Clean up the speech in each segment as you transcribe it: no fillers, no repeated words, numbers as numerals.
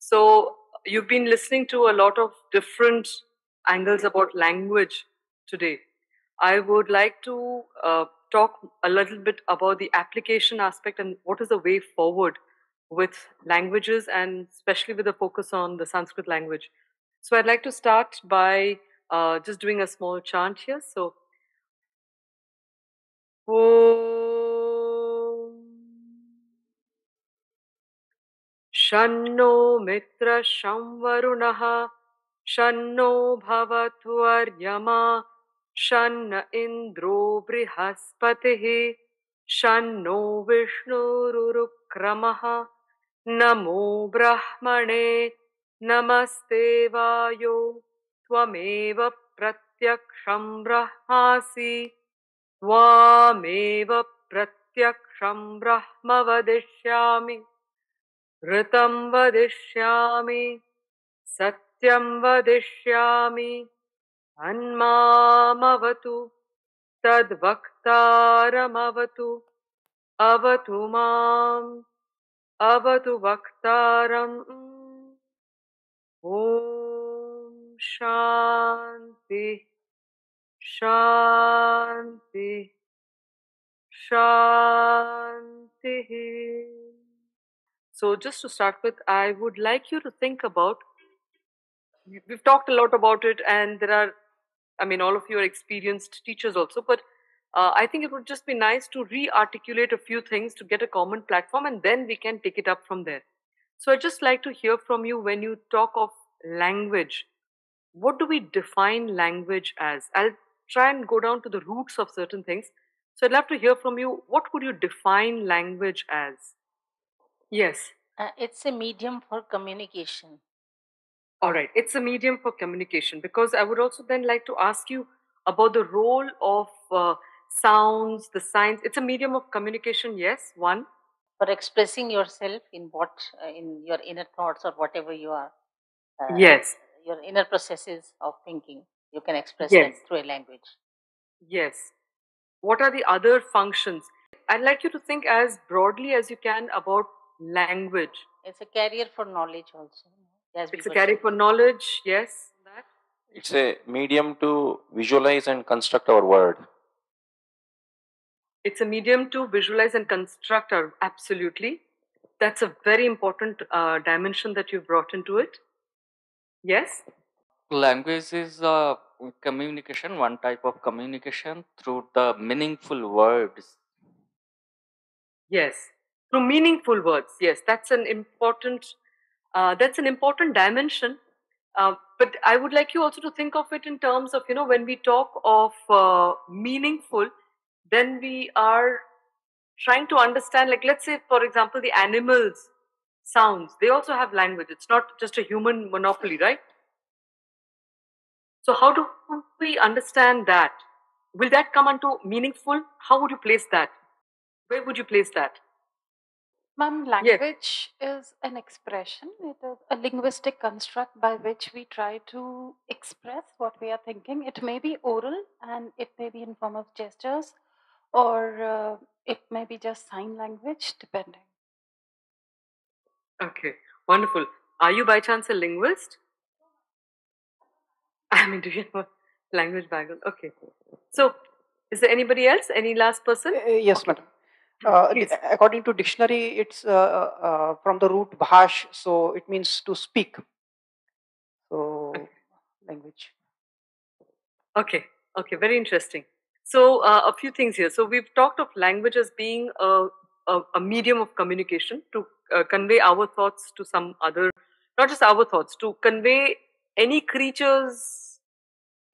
So you've been listening to a lot of different angles about language today. I would like to talk a little bit about the application aspect and what is the way forward with languages, and especially with a focus on the Sanskrit language. So I'd like to start by just doing a small chant here. So, Om Shanno Mitra Shamvarunaha Shanno Bhavatvaryama Shanna Indro Brihaspatihi Shanno Vishnurukramaha Namo Brahmane Namaste Vayo Tvameva Pratyaksham Brahmasi Tvameva Pratyaksham Brahma Vadishyami ऋतं वदिष्यामि सत्यं वदिष्यामि अन्मामवतु तद्वक्तारमवतु अवतु माम् अवतु वक्तारम् ॐ शान्ति शान्ति शान्तिः. So, just to start with, I would like you to think about. We've talked a lot about it, and there are, I mean, all of you are experienced teachers also, but I think it would just be nice to re articulate a few things to get a common platform, and then we can take it up from there. So, I'd just like to hear from you when you talk of language. What do we define language as? I'll try and go down to the roots of certain things. So, I'd love to hear from you. What would you define language as? Yes. It's a medium for communication. All right, it's a medium for communication, because I would also then like to ask you about the role of sounds, the signs. It's a medium of communication, yes, one. For expressing yourself in in your inner thoughts or whatever you are, Yes, your inner processes of thinking, you can express yes, them through a language. yes. What are the other functions? I'd like you to think as broadly as you can about language. It's a carrier for knowledge also. As we It's a were carry saying. for knowledge, yes. That. It's a medium to visualize and construct our world. It's a medium to visualize and construct our, absolutely. That's a very important dimension that you've brought into it. Yes? Language is a communication, one type of communication through the meaningful words. Yes, through meaningful words. Yes, that's an important dimension. But I would like you also to think of it in terms of, you know, when we talk of meaningful, then we are trying to understand, like, let's say, for example, the animals' sounds. They also have language. It's not just a human monopoly, right? So how do we understand that? Will that come onto meaningful? How would you place that? Where would you place that? Ma'am, language is an expression. It is a linguistic construct by which we try to express what we are thinking. It may be oral and it may be in form of gestures, or it may be just sign language, depending. Okay, wonderful. Are you by chance a linguist? I mean, do you have a language background? Okay. So, is there anybody else? Any last person? Yes, Okay. madam. Please. According to dictionary, it's from the root bhash, so it means to speak. So, language. Okay, okay, very interesting. So, a few things here. So, we've talked of language as being a medium of communication to convey our thoughts to some other, not just our thoughts, to convey any creature's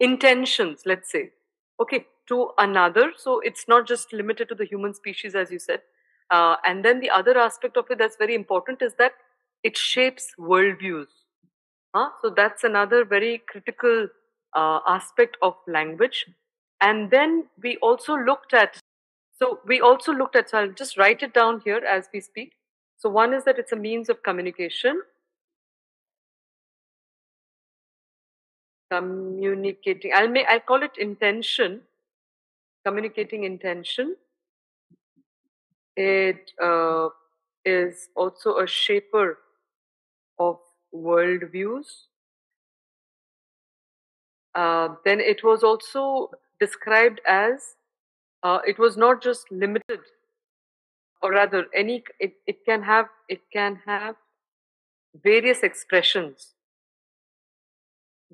intentions, let's say, okay, to another. So, it's not just limited to the human species, as you said. And then the other aspect of it that's very important is that it shapes worldviews. So that's another very critical aspect of language. And then we also looked at, so I'll just write it down here as we speak. So one is that it's a means of communication, communicating. I'll call it intention, communicating intention. It is also a shaper of worldviews. Then it was also described as it was not just limited, or rather, it can have various expressions.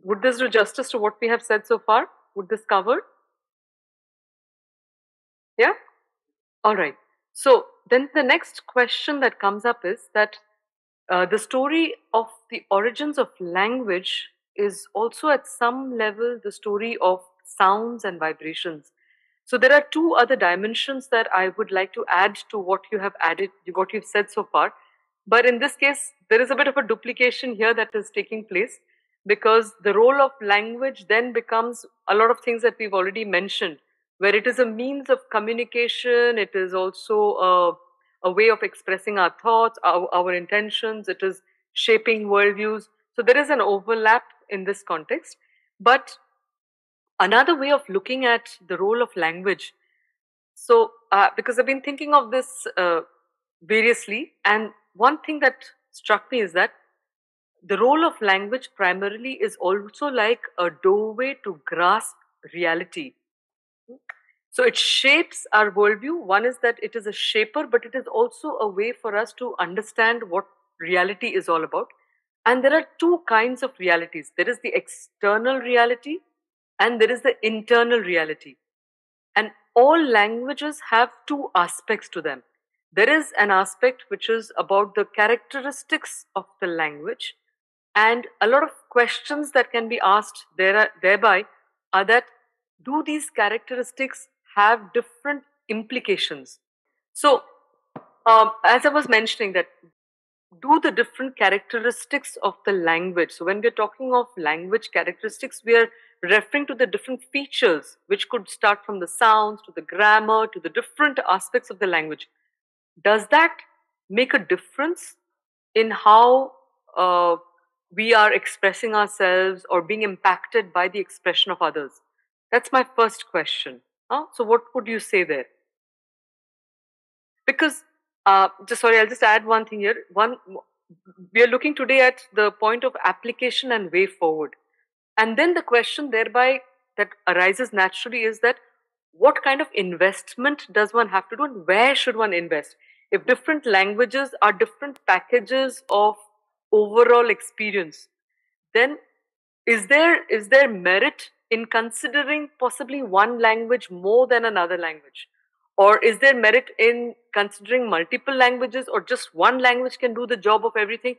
Would this do justice to what we have said so far? Would this cover? Yeah? All right. So then the next question that comes up is that the story of the origins of language is also at some level the story of sounds and vibrations. So there are two other dimensions that I would like to add to what you have added, what you've said so far. But in this case, there is a bit of a duplication here that is taking place, because the role of language then becomes a lot of things that we've already mentioned, where it is a means of communication, it is also a way of expressing our thoughts, our intentions, it is shaping worldviews. So there is an overlap in this context. But another way of looking at the role of language, so because I've been thinking of this variously, and one thing that struck me is that the role of language primarily is also like a doorway to grasp reality. So it shapes our worldview. One is that it is a shaper, but it is also a way for us to understand what reality is all about. And there are two kinds of realities. There is the external reality and there is the internal reality. And all languages have two aspects to them. There is an aspect which is about the characteristics of the language, and a lot of questions that can be asked thereby are that, do these characteristics have different implications? So, as I was mentioning, that do the different characteristics of the language. So when we're talking of language characteristics, we are referring to the different features, which could start from the sounds to the grammar to the different aspects of the language. Does that make a difference in how we are expressing ourselves or being impacted by the expression of others? That's my first question. So what would you say there? Because I'll just add one thing here. We are looking today at the point of application and way forward. And then the question thereby that arises naturally is that, what kind of investment does one have to do and where should one invest? If different languages are different packages of overall experience, then is there merit in considering possibly one language more than another language? Or is there merit in considering multiple languages, or just one language can do the job of everything?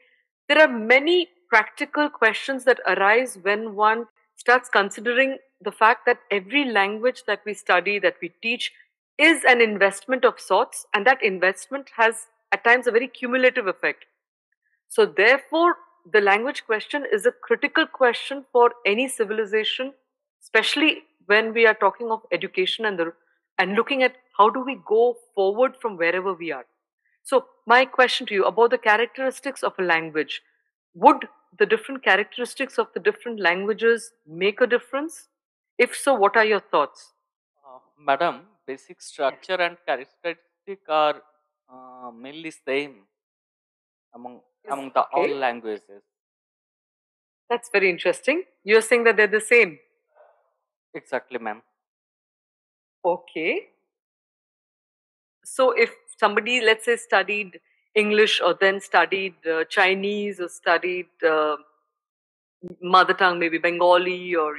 There are many practical questions that arise when one starts considering the fact that every language that we study, that we teach, is an investment of sorts, and that investment has at times a very cumulative effect. So therefore, the language question is a critical question for any civilization, especially when we are talking of education and looking at how do we go forward from wherever we are. So my question to you about the characteristics of a language: would the different characteristics of the different languages make a difference? If so, what are your thoughts? Madam, basic structure and characteristic are mainly same among the all Okay, languages. that's very interesting. You're saying that they're the same. Exactly, ma'am. Okay. So if somebody, let's say, studied English or then studied Chinese or studied mother tongue, maybe Bengali, or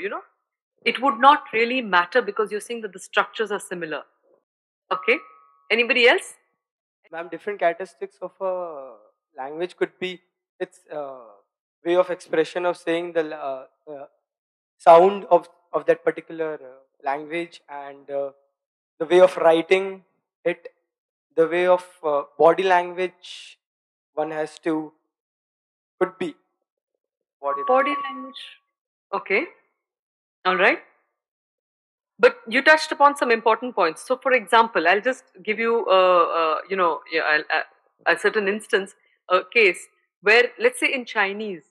it would not really matter because you're saying that the structures are similar. Okay. Anybody else? Ma'am, different characteristics of a language could be its way of expression of saying the sound of that particular language, and the way of writing it, the way of body language one has to, could be Body language. Okay. All right. But you touched upon some important points. So, for example, I'll just give you, a certain instance, a case where, let's say, in Chinese,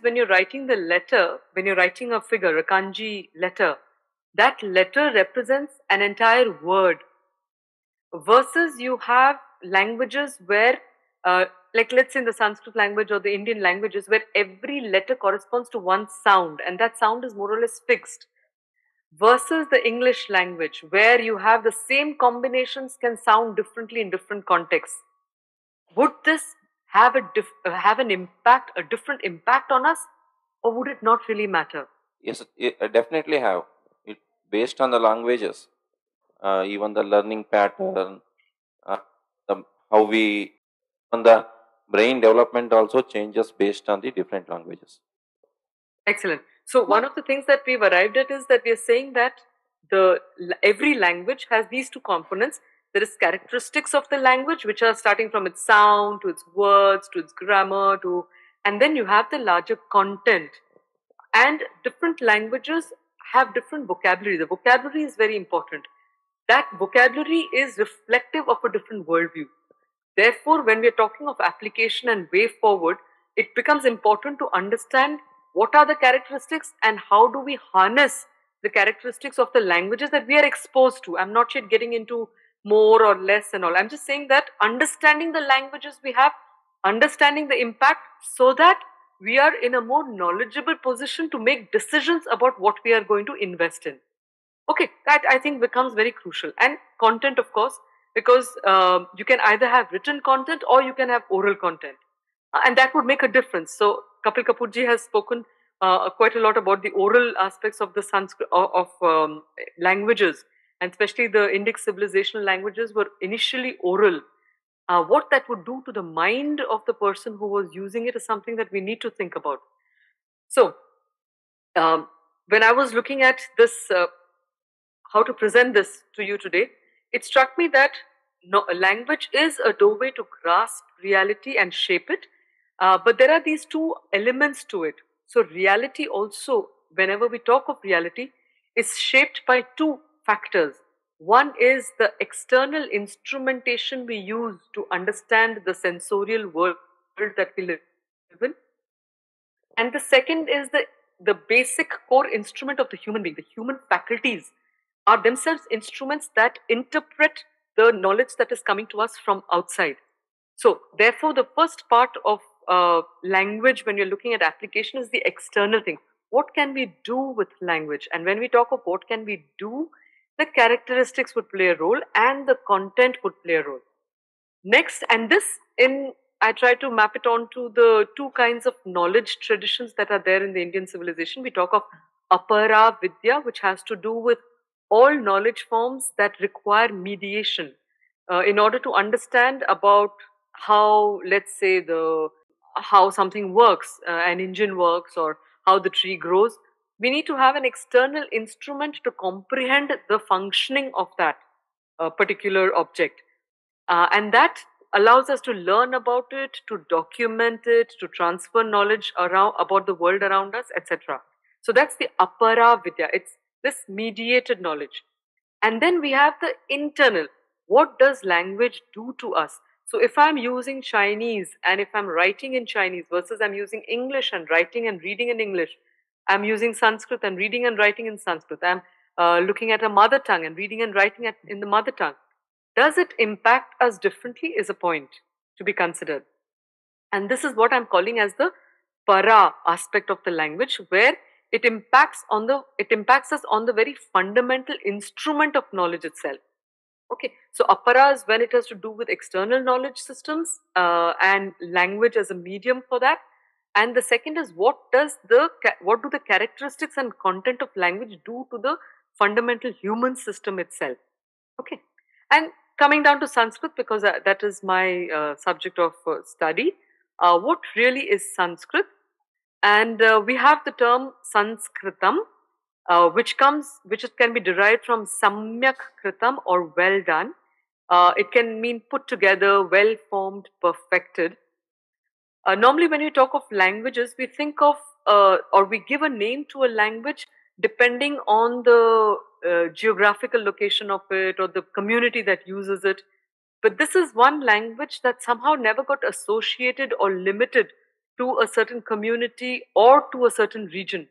when you're writing the letter, when you're writing a figure, a kanji letter, that letter represents an entire word. Versus you have languages where like let's say in the Sanskrit language or the Indian languages, where every letter corresponds to one sound, and that sound is more or less fixed, versus the English language, where you have the same combinations can sound differently in different contexts. Would this have an impact, a different impact on us, or would it not really matter? Yes, it definitely have. It based on the languages, even the learning pattern, how we, on the brain development also changes based on the different languages. Excellent. So one of the things that we've arrived at is that we are saying that every language has these two components. There is characteristics of the language, which are starting from its sound to its words to its grammar and then you have the larger content. And different languages have different vocabulary. The vocabulary is very important. That vocabulary is reflective of a different worldview. Therefore, when we are talking of application and way forward, it becomes important to understand what are the characteristics and how do we harness the characteristics of the languages that we are exposed to. I'm not yet getting into more or less and all. I'm just saying that understanding the languages we have, understanding the impact, so that we are in a more knowledgeable position to make decisions about what we are going to invest in. Okay, that I think becomes very crucial. And content, of course, because you can either have written content or you can have oral content. And that would make a difference. So Kapil Kapoor ji has spoken quite a lot about the oral aspects of the Sanskrit, of languages, and especially the Indic civilizational languages were initially oral. What that would do to the mind of the person who was using it is something that we need to think about. So when I was looking at this, how to present this to you today, it struck me that language is a doorway to grasp reality and shape it. But there are these two elements to it. So reality also, whenever we talk of reality, is shaped by two factors. One is the external instrumentation we use to understand the sensorial world that we live in. And the second is the basic core instrument of the human being. The human faculties are themselves instruments that interpret the knowledge that is coming to us from outside. So therefore, the first part of language, when you're looking at application, is the external thing. What can we do with language? And when we talk of what can we do, the characteristics would play a role and the content would play a role. Next, and I try to map it onto the two kinds of knowledge traditions that are there in the Indian civilization. We talk of apara vidya, which has to do with all knowledge forms that require mediation in order to understand about how, let's say, how something works, an engine works, or how the tree grows. We need to have an external instrument to comprehend the functioning of that particular object. And that allows us to learn about it, to document it, to transfer knowledge about the world around us, etc. So that's the apara vidya. It's this mediated knowledge. And then we have the internal. What does language do to us? So if I'm using Chinese and if I'm writing in Chinese versus I'm using English and writing and reading in English, I'm using Sanskrit and reading and writing in Sanskrit, I'm looking at a mother tongue and reading and writing in the mother tongue. Does it impact us differently is a point to be considered. And this is what I'm calling as the para aspect of the language, where it impacts us on the very fundamental instrument of knowledge itself. Okay, so apara is when it has to do with external knowledge systems and language as a medium for that. And the second is what do the characteristics and content of language do to the fundamental human system itself? Okay, and coming down to Sanskrit, because that is my subject of study. What really is Sanskrit? And we have the term Sanskritam, which can be derived from samyak kritam, or well done. It can mean put together, well formed, perfected. Normally, when we talk of languages, we think of or we give a name to a language depending on the geographical location of it or the community that uses it. But this is one language that somehow never got associated or limited to a certain community or to a certain region.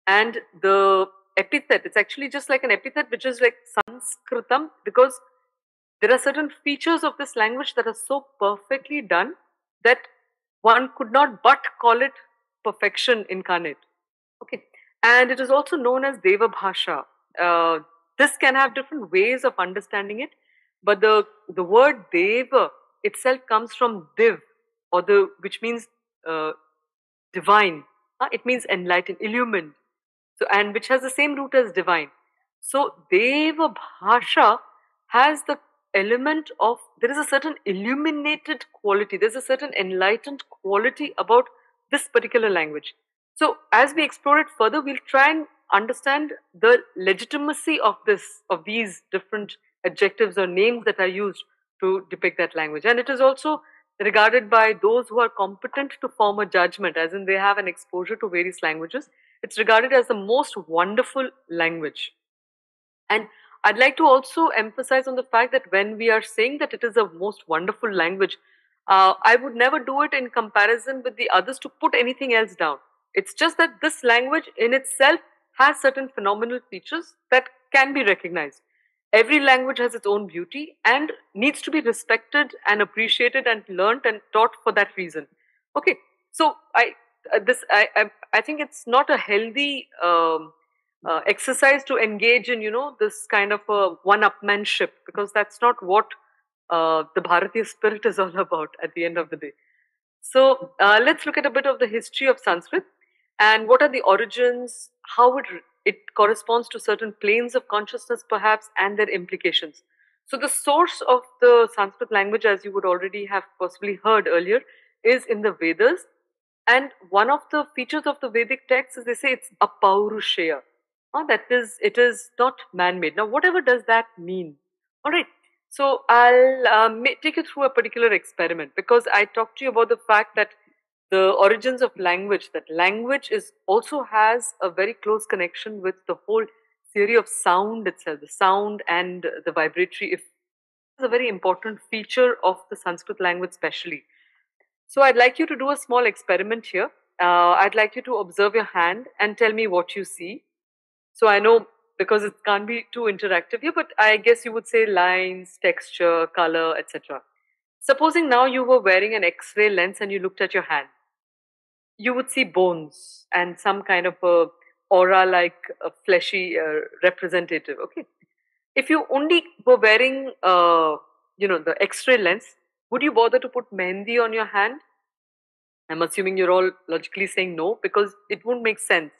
And the epithet, it's actually just like an epithet, which is like Sanskritam, because there are certain features of this language that are so perfectly done that one could not but call it perfection incarnate. Okay, and it is also known as Deva Bhasha. This can have different ways of understanding it, but the word Deva itself comes from Div, or which means uh, divine. It means enlightened, illumined. So, and which has the same root as divine. So Deva Bhasha has the element of, there is a certain illuminated quality, there's a certain enlightened quality about this particular language. So as we explore it further, we'll try and understand the legitimacy of these different adjectives or names that are used to depict that language. And it is also regarded by those who are competent to form a judgment, as in they have an exposure to various languages. It's regarded as the most wonderful language. And I'd like to also emphasize on the fact that when we are saying that it is a most wonderful language, I would never do it in comparison with the others to put anything else down. It's just that this language in itself has certain phenomenal features that can be recognized. Every language has its own beauty and needs to be respected and appreciated and learnt and taught for that reason. Okay, so I think it's not a healthy exercise to engage in, this kind of a one-upmanship, because that's not what the Bharatiya spirit is all about at the end of the day. So let's look at a bit of the history of Sanskrit and what are the origins, how it corresponds to certain planes of consciousness perhaps, and their implications. So the source of the Sanskrit language, as you would already have possibly heard earlier, is in the Vedas. And one of the features of the Vedic text is they say it's apaurushaya. That is, it is not man-made. Now, whatever does that mean? All right. So I'll take you through a particular experiment, because I talked to you about the fact that the origins of language, that language also has a very close connection with the whole theory of sound itself, the sound and the vibratory. It's a very important feature of the Sanskrit language especially. So I'd like you to do a small experiment here. I'd like you to observe your hand and tell me what you see. So I know, because it can't be too interactive here, but I guess you would say lines, texture, color, etc. Supposing now you were wearing an X-ray lens and you looked at your hand, you would see bones and some kind of a aura, like a fleshy representative. Okay. If you only were wearing, the X-ray lens, would you bother to put mehendi on your hand? I'm assuming you're all logically saying no, because it won't make sense.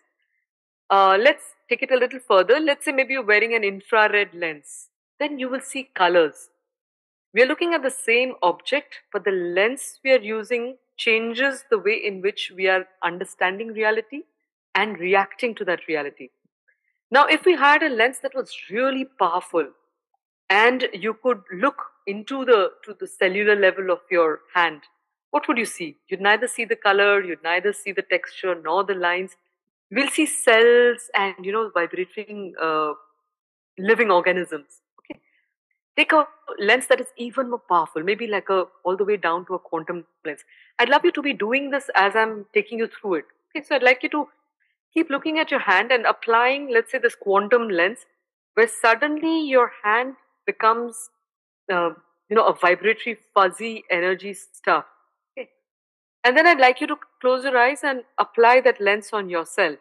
Let's take it a little further. Let's say maybe you're wearing an infrared lens. Then you will see colors. We are looking at the same object, but the lens we are using changes the way in which we are understanding reality and reacting to that reality. Now, if we had a lens that was really powerful and you could look into the cellular level of your hand, what would you see? You'd neither see the color, you'd neither see the texture nor the lines. We'll see cells and, vibrating living organisms. Okay. Take a lens that is even more powerful, maybe like all the way down to a quantum lens. I'd love you to be doing this as I'm taking you through it. Okay, so I'd like you to keep looking at your hand and applying, let's say, this quantum lens, where suddenly your hand becomes, a vibratory, fuzzy energy stuff. Okay. And then I'd like you to close your eyes and apply that lens on yourself.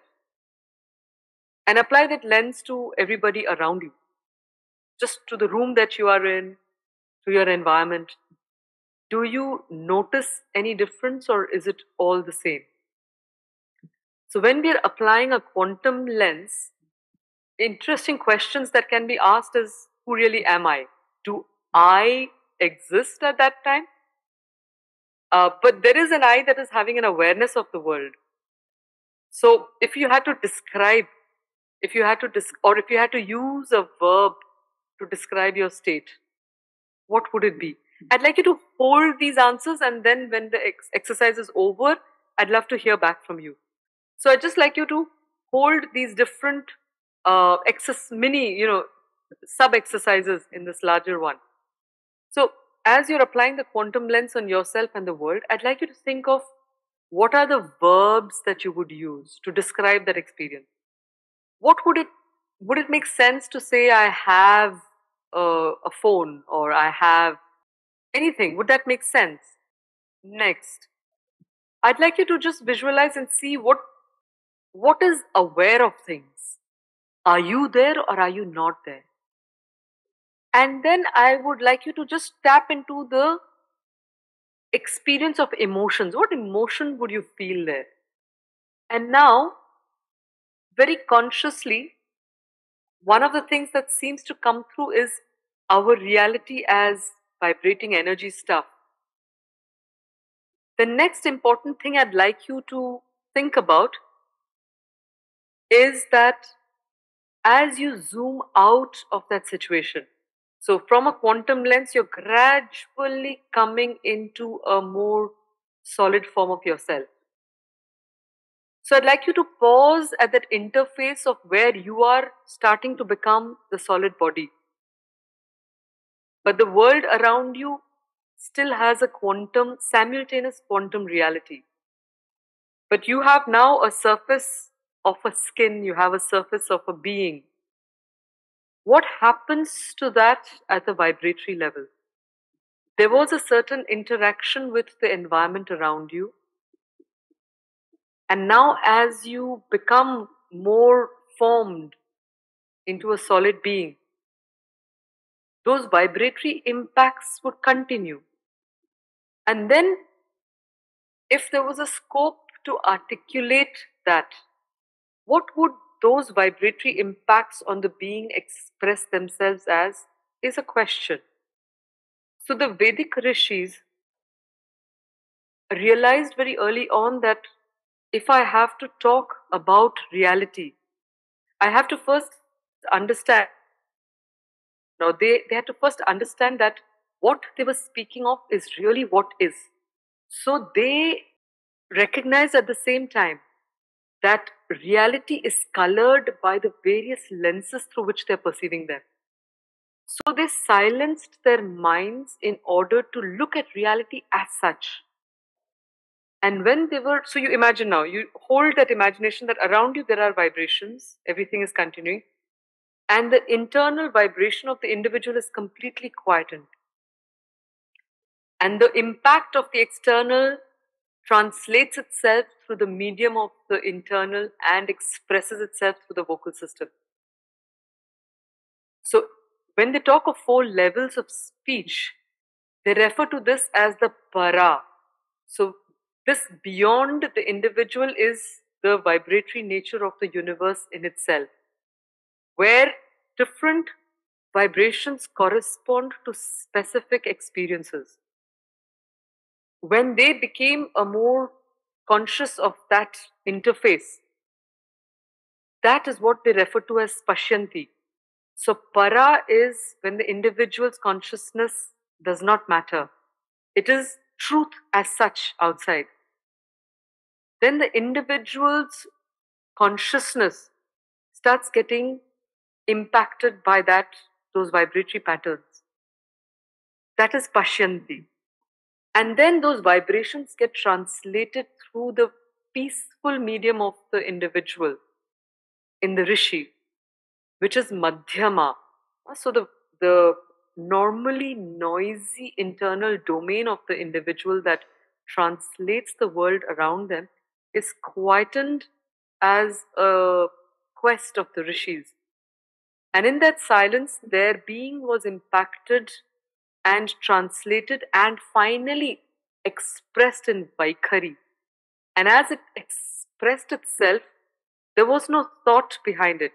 And apply that lens to everybody around you. Just to the room that you are in, to your environment. Do you notice any difference, or is it all the same? So when we are applying a quantum lens, interesting questions that can be asked is, who really am I? Do I exist at that time? But there is an I that is having an awareness of the world. So if you had to describe, if you had to use a verb to describe your state, what would it be? I'd like you to hold these answers, and then when the exercise is over, I'd love to hear back from you. So I'd just like you to hold these different mini, sub-exercises in this larger one. So as you're applying the quantum lens on yourself and the world, I'd like you to think of what are the verbs that you would use to describe that experience. What would it make sense to say, I have a phone, or I have anything? Would that make sense? Next, I'd like you to just visualize and see what is aware of things. Are you there or are you not there? And then I would like you to just tap into the experience of emotions. What emotion would you feel there? And now, very consciously, one of the things that seems to come through is our reality as vibrating energy stuff. The next important thing I'd like you to think about is that as you zoom out of that situation, so from a quantum lens, you're gradually coming into a more solid form of yourself. So I'd like you to pause at that interface of where you are starting to become the solid body. But the world around you still has a simultaneous quantum reality. But you have now a surface of a skin, you have a surface of a being. What happens to that at the vibratory level? There was a certain interaction with the environment around you. And now, as you become more formed into a solid being, those vibratory impacts would continue. And then, if there was a scope to articulate that, what would those vibratory impacts on the being express themselves as is a question. So the Vedic rishis realized very early on that if I have to talk about reality, I have to first understand. Now, they had to first understand that what they were speaking of is really what is. So they recognize at the same time that reality is colored by the various lenses through which they're perceiving them. So they silenced their minds in order to look at reality as such. And when they were, so you imagine now, you hold that imagination that around you there are vibrations, everything is continuing, and the internal vibration of the individual is completely quietened. And the impact of the external translates itself through the medium of the internal and expresses itself through the vocal system. So when they talk of 4 levels of speech, they refer to this as the para. So this beyond the individual is the vibratory nature of the universe in itself, where different vibrations correspond to specific experiences. When they became a more conscious of that interface, that is what they refer to as pashyanti. So para is when the individual's consciousness does not matter. It is truth as such outside. Then the individual's consciousness starts getting impacted by those vibratory patterns. That is pashyanti. And then those vibrations get translated through the peaceful medium of the individual in the rishi, which is madhyama. So the normally noisy internal domain of the individual that translates the world around them is quietened as a quest of the rishis. And in that silence, their being was impacted and translated and finally expressed in Vaikhari. And as it expressed itself, there was no thought behind it.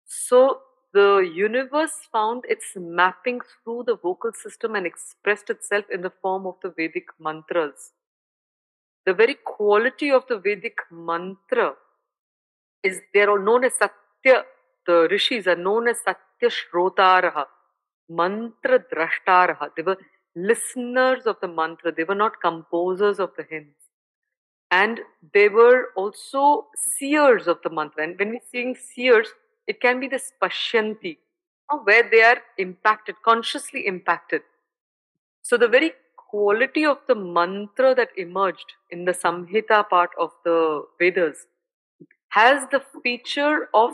So the universe found its mapping through the vocal system and expressed itself in the form of the Vedic mantras. The very quality of the Vedic mantra is they are known as Satya. The rishis are known as Satya Shrotaraha, Mantra Drashtaraha. They were listeners of the mantra. They were not composers of the hymns. And they were also seers of the mantra. And when we're seeing seers, it can be this pashyanti, where they are impacted, consciously impacted. So the very quality of the mantra that emerged in the Samhita part of the Vedas has the feature of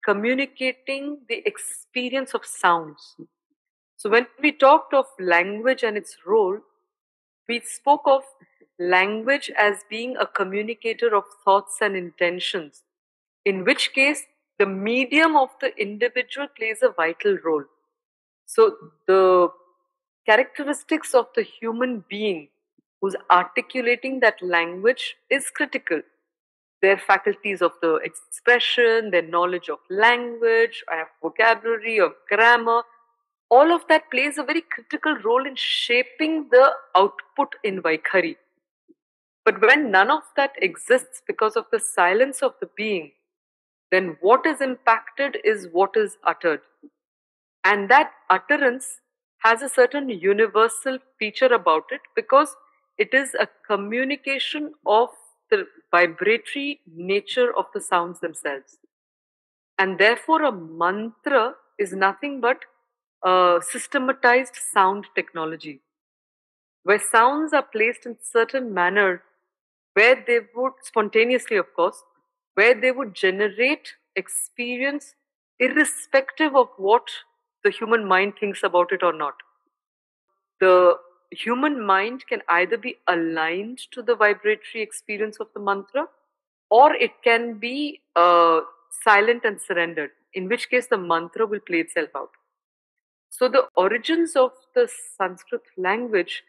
communicating the experience of sounds. So when we talked of language and its role, we spoke of language as being a communicator of thoughts and intentions, in which case the medium of the individual plays a vital role. So the characteristics of the human being who's articulating that language is critical. Their faculties of the expression, their knowledge of language, vocabulary, of grammar, all of that plays a very critical role in shaping the output in Vaikhari. But when none of that exists because of the silence of the being, then what is impacted is what is uttered. And that utterance has a certain universal feature about it because it is a communication of the vibratory nature of the sounds themselves. And therefore, a mantra is nothing but a systematized sound technology, where sounds are placed in certain manner, where they would, spontaneously of course, where they would generate experience irrespective of what the human mind thinks about it or not. The human mind can either be aligned to the vibratory experience of the mantra, or it can be silent and surrendered, in which case the mantra will play itself out. So the origins of the Sanskrit language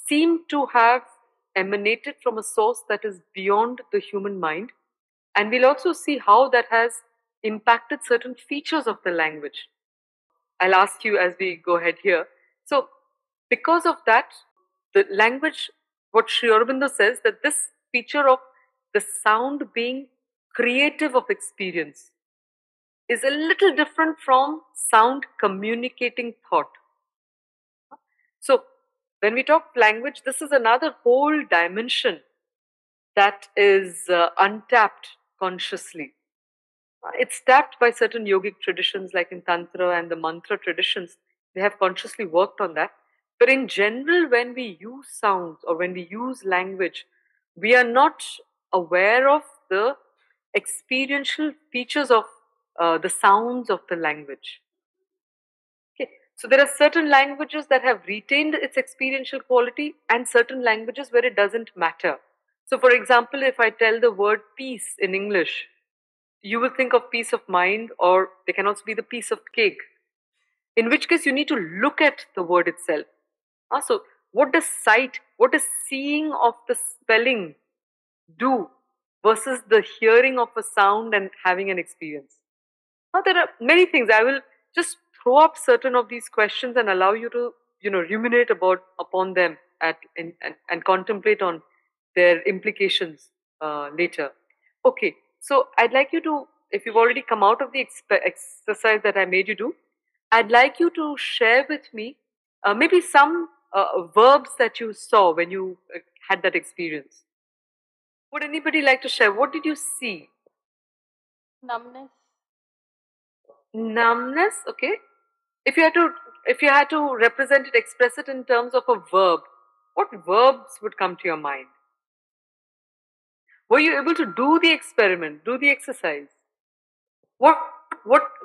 seem to have emanated from a source that is beyond the human mind, and we'll also see how that has impacted certain features of the language. I'll ask you as we go ahead here. So, because of that, the language, what Sri Aurobindo says, that this feature of the sound being creative of experience is a little different from sound communicating thought. So, when we talk language, this is another whole dimension that is untapped consciously. It's tapped by certain yogic traditions like in Tantra and the mantra traditions. They have consciously worked on that. But in general, when we use sounds or when we use language, we are not aware of the experiential features of the sounds of the language. Okay. So there are certain languages that have retained its experiential quality and certain languages where it doesn't matter. So for example, if I tell the word peace in English, you will think of peace of mind, or there can also be the piece of cake. In which case, you need to look at the word itself. So, what does sight, what does seeing of the spelling do versus the hearing of a sound and having an experience? Now, there are many things. I will just throw up certain of these questions and allow you to, ruminate upon them and contemplate on their implications later. Okay. So I'd like you to, if you've already come out of the exercise that I made you do, I'd like you to share with me maybe some verbs that you saw when you had that experience. Would anybody like to share? What did you see? Numbness. Numbness, okay. If you had to represent it, express it in terms of a verb, what verbs would come to your mind? Were you able to do the experiment, do the exercise? What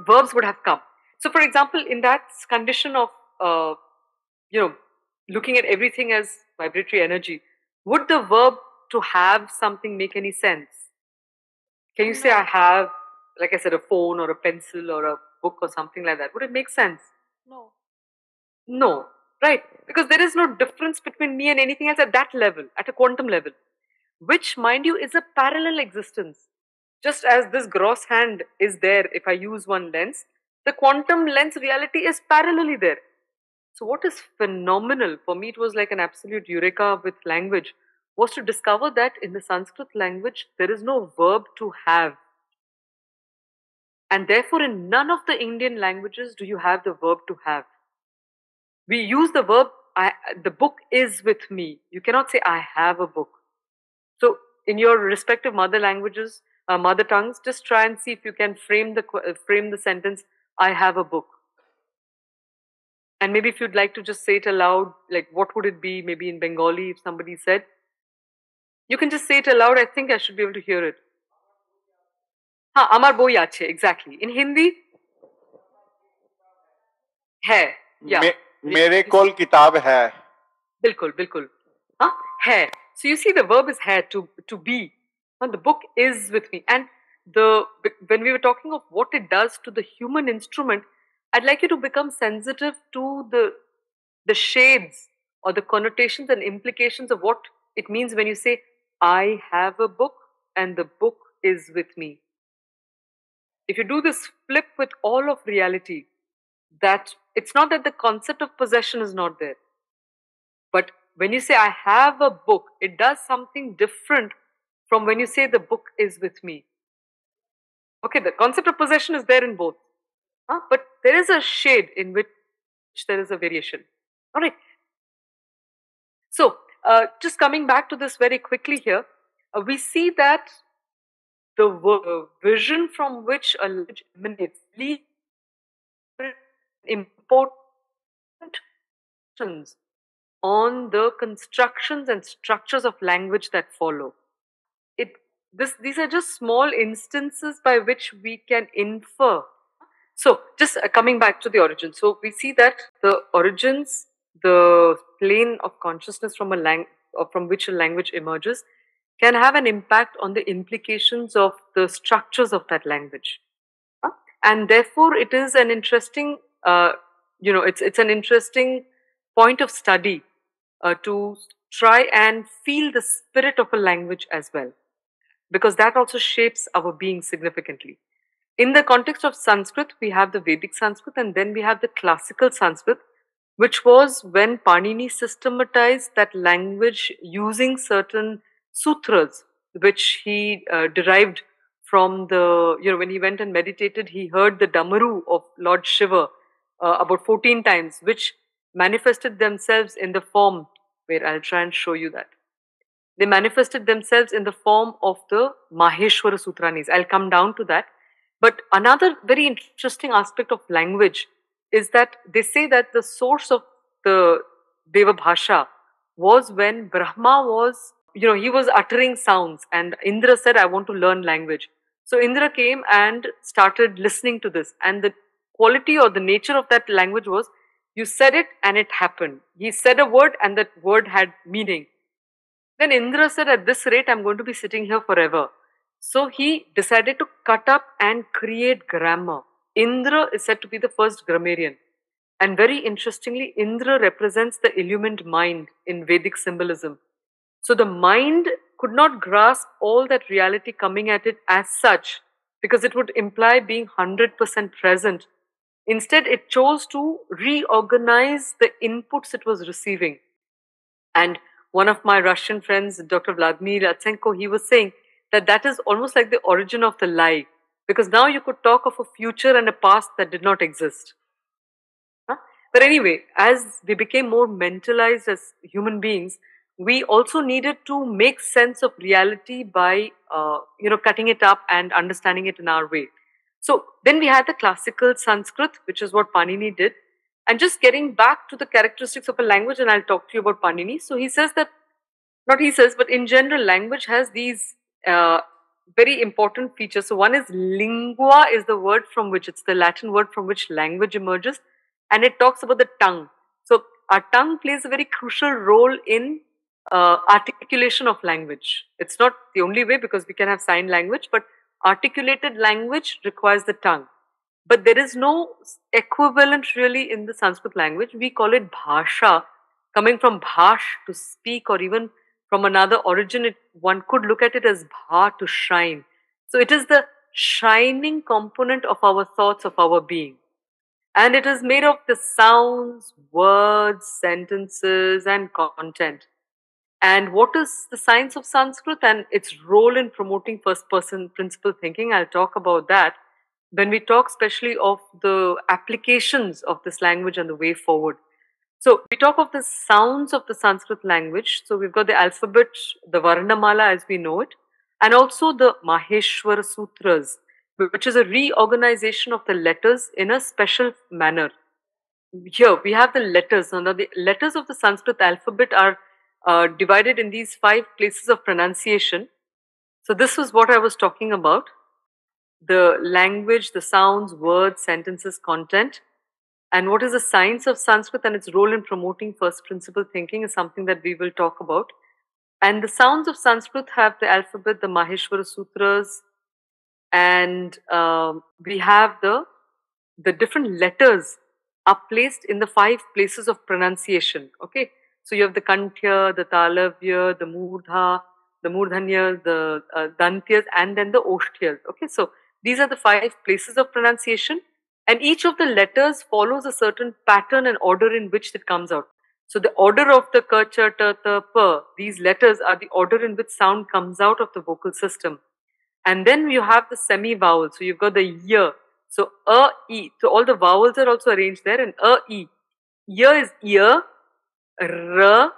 verbs would have come? So, for example, in that condition of, looking at everything as vibratory energy, would the verb to have something make any sense? Can you say, I have, like I said, a phone or a pencil or a book or something like that? Would it make sense? No. No, right? Because there is no difference between me and anything else at that level, at a quantum level, which, mind you, is a parallel existence. Just as this gross hand is there if I use one lens, the quantum lens reality is parallelly there. So what is phenomenal, for me it was like an absolute eureka with language, was to discover that in the Sanskrit language, there is no verb to have. And therefore in none of the Indian languages do you have the verb to have. We use the verb, the book is with me. You cannot say, I have a book. So in your respective mother languages, mother tongues, just try and see if you can frame the sentence, I have a book. And maybe if you'd like to just say it aloud, like what would it be, maybe in Bengali, if somebody said, you can just say it aloud. I think I should be able to hear it. Amar boi ache, exactly. In Hindi, hai. Yeah. मेरे कोल किताब है. Bilkul, bilkul. Huh? Hai. So you see the verb is hai, to be. The book is with me. And when we were talking of what it does to the human instrument, I'd like you to become sensitive to the shades or the connotations and implications of what it means when you say, I have a book and the book is with me. If you do this flip with all of reality, that it's not that the concept of possession is not there, but when you say I have a book, it does something different from when you say the book is with me. Okay, the concept of possession is there in both, but there is a shade in which there is a variation. All right. So, just coming back to this very quickly here, we see that the vision from which a language emanates leads important on the constructions and structures of language that follow. These are just small instances by which we can infer. So, just coming back to the origin. So, we see that the origins, the plane of consciousness from from which a language emerges, can have an impact on the implications of the structures of that language. And therefore, it is an interesting, it's an interesting point of study to try and feel the spirit of a language as well, because that also shapes our being significantly. In the context of Sanskrit, we have the Vedic Sanskrit and then we have the classical Sanskrit, which was when Panini systematized that language using certain sutras, which he derived from when he went and meditated, he heard the Damaru of Lord Shiva about 14 times, which manifested themselves in the form, where I'll try and show you that. They manifested themselves in the form of the Maheshwara Sutranis. I'll come down to that. But another very interesting aspect of language is that they say that the source of the Deva Bhasha was when Brahma was, he was uttering sounds and Indra said, I want to learn language. So Indra came and started listening to this, and the quality or the nature of that language was, you said it and it happened. He said a word and that word had meaning. Then Indra said, at this rate, I'm going to be sitting here forever. So he decided to cut up and create grammar. Indra is said to be the first grammarian. And very interestingly, Indra represents the illumined mind in Vedic symbolism. So the mind could not grasp all that reality coming at it as such, because it would imply being 100% present. Instead, it chose to reorganize the inputs it was receiving. And one of my Russian friends, Dr. Vladimir Yatsenko, he was saying that is almost like the origin of the lie, because now you could talk of a future and a past that did not exist. But anyway, as we became more mentalized as human beings, we also needed to make sense of reality by cutting it up and understanding it in our way. So then we had the classical Sanskrit, which is what Panini did. And just getting back to the characteristics of a language, and I'll talk to you about Panini. So he says that, not he says, but in general, language has these very important features. So one is lingua is the word from which, it's the Latin word from which language emerges, and it talks about the tongue. So our tongue plays a very crucial role in articulation of language. It's not the only way, because we can have sign language, but articulated language requires the tongue. But there is no equivalent really in the Sanskrit language. We call it bhasha, coming from bhash, to speak, or even from another origin, one could look at it as bha, to shine. So it is the shining component of our thoughts, of our being. And it is made of the sounds, words, sentences, and content. And what is the science of Sanskrit and its role in promoting first-person principle thinking? I'll talk about that when we talk especially of the applications of this language and the way forward. So we talk of the sounds of the Sanskrit language. So we've got the alphabet, the Varnamala as we know it, and also the Maheshwara Sutras, which is a reorganization of the letters in a special manner. Here we have the letters. Now the letters of the Sanskrit alphabet are divided in these 5 places of pronunciation. So this was what I was talking about. The language, the sounds, words, sentences, content. and what is the science of Sanskrit and its role in promoting first principle thinking is something that we will talk about. And the sounds of Sanskrit have the alphabet, the Maheshwara Sutras, and we have the different letters are placed in the 5 places of pronunciation. Okay, so you have the Kantya, the Talavya, the Murdha, the Murdhanya, the Dantyas, and then the Oshtyas. Okay, so these are the 5 places of pronunciation, and each of the letters follows a certain pattern and order in which it comes out. So the order of the Ka, Cha, Ta, Ta, Pa, these letters are the order in which sound comes out of the vocal system. And then you have the semi-vowels. So you've got the Y. So A, E. So all the vowels are also arranged there, and A, E. Y is ear, R,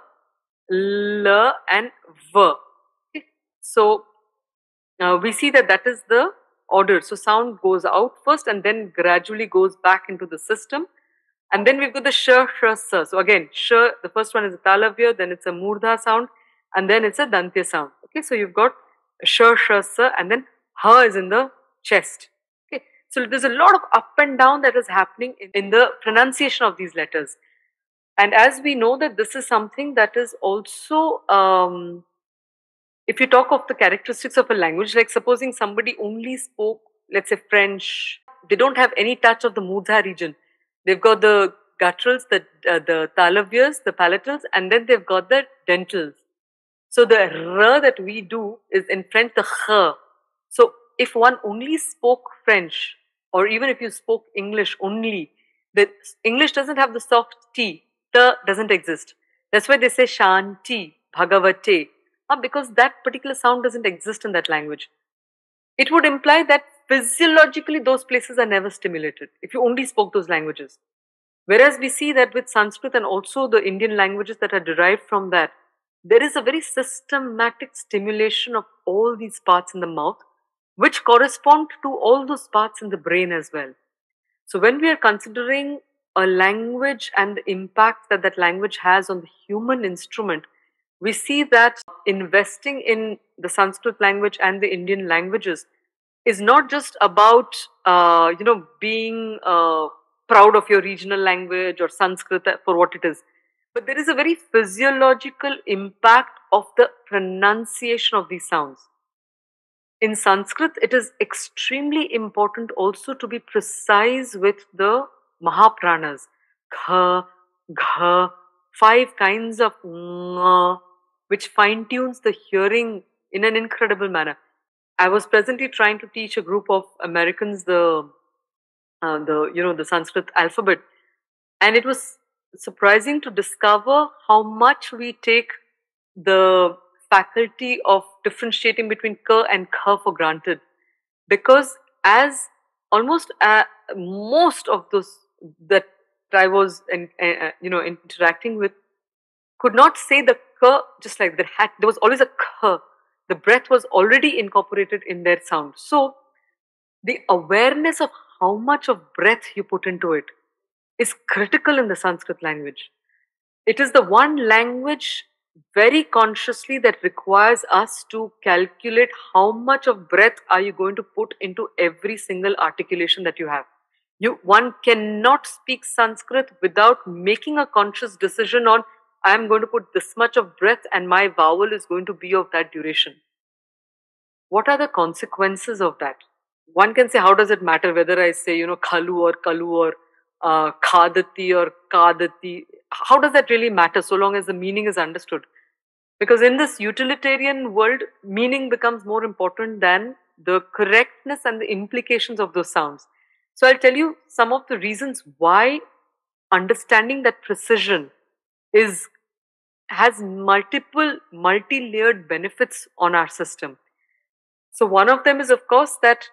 L, and V. Okay. So we see that is the order. So sound goes out first and then gradually goes back into the system. And then we've got the sh, sa. So again, sh, the first one is a talavya, then it's a murdha sound, and then it's a dantya sound. Okay, so you've got sh, sa, and then ha is in the chest. Okay, so there's a lot of up and down that is happening in the pronunciation of these letters. And as we know that this is something that is also, if you talk of the characteristics of a language, like supposing somebody only spoke, let's say French, they don't have any touch of the murdha region. They've got the gutturals, the talavyas, the palatals, and then they've got the dentals. So the r that we do is in French the kh. So if one only spoke French, or even if you spoke English only, the English doesn't have the soft T. The doesn't exist. That's why they say Shanti, Bhagavate, because that particular sound doesn't exist in that language. It would imply that physiologically those places are never stimulated if you only spoke those languages. Whereas we see that with Sanskrit and also the Indian languages that are derived from that, there is a very systematic stimulation of all these parts in the mouth, which correspond to all those parts in the brain as well. So when we are considering a language and the impact that that language has on the human instrument, we see that investing in the Sanskrit language and the Indian languages is not just about being proud of your regional language or Sanskrit for what it is, but there is a very physiological impact of the pronunciation of these sounds. In Sanskrit, it is extremely important also to be precise with the Mahapranas. Kha, Gha, 5 kinds of Nga, which fine-tunes the hearing in an incredible manner. I was presently trying to teach a group of Americans the Sanskrit alphabet, and it was surprising to discover how much we take the faculty of differentiating between ka and kha for granted, because as almost most of those that I was interacting with could not say the ka just like that. There was always a kha. The breath was already incorporated in their sound. So the awareness of how much of breath you put into it is critical in the Sanskrit language. It is the one language very consciously that requires us to calculate how much of breath are you going to put into every single articulation that you have. One cannot speak Sanskrit without making a conscious decision on, I am going to put this much of breath and my vowel is going to be of that duration. What are the consequences of that? One can say, how does it matter whether I say, khalu or kalu or khadati or kadati? How does that really matter so long as the meaning is understood? Because in this utilitarian world, meaning becomes more important than the correctness and the implications of those sounds. So I'll tell you some of the reasons why understanding that precision has multiple, multi-layered benefits on our system. So one of them is, of course, that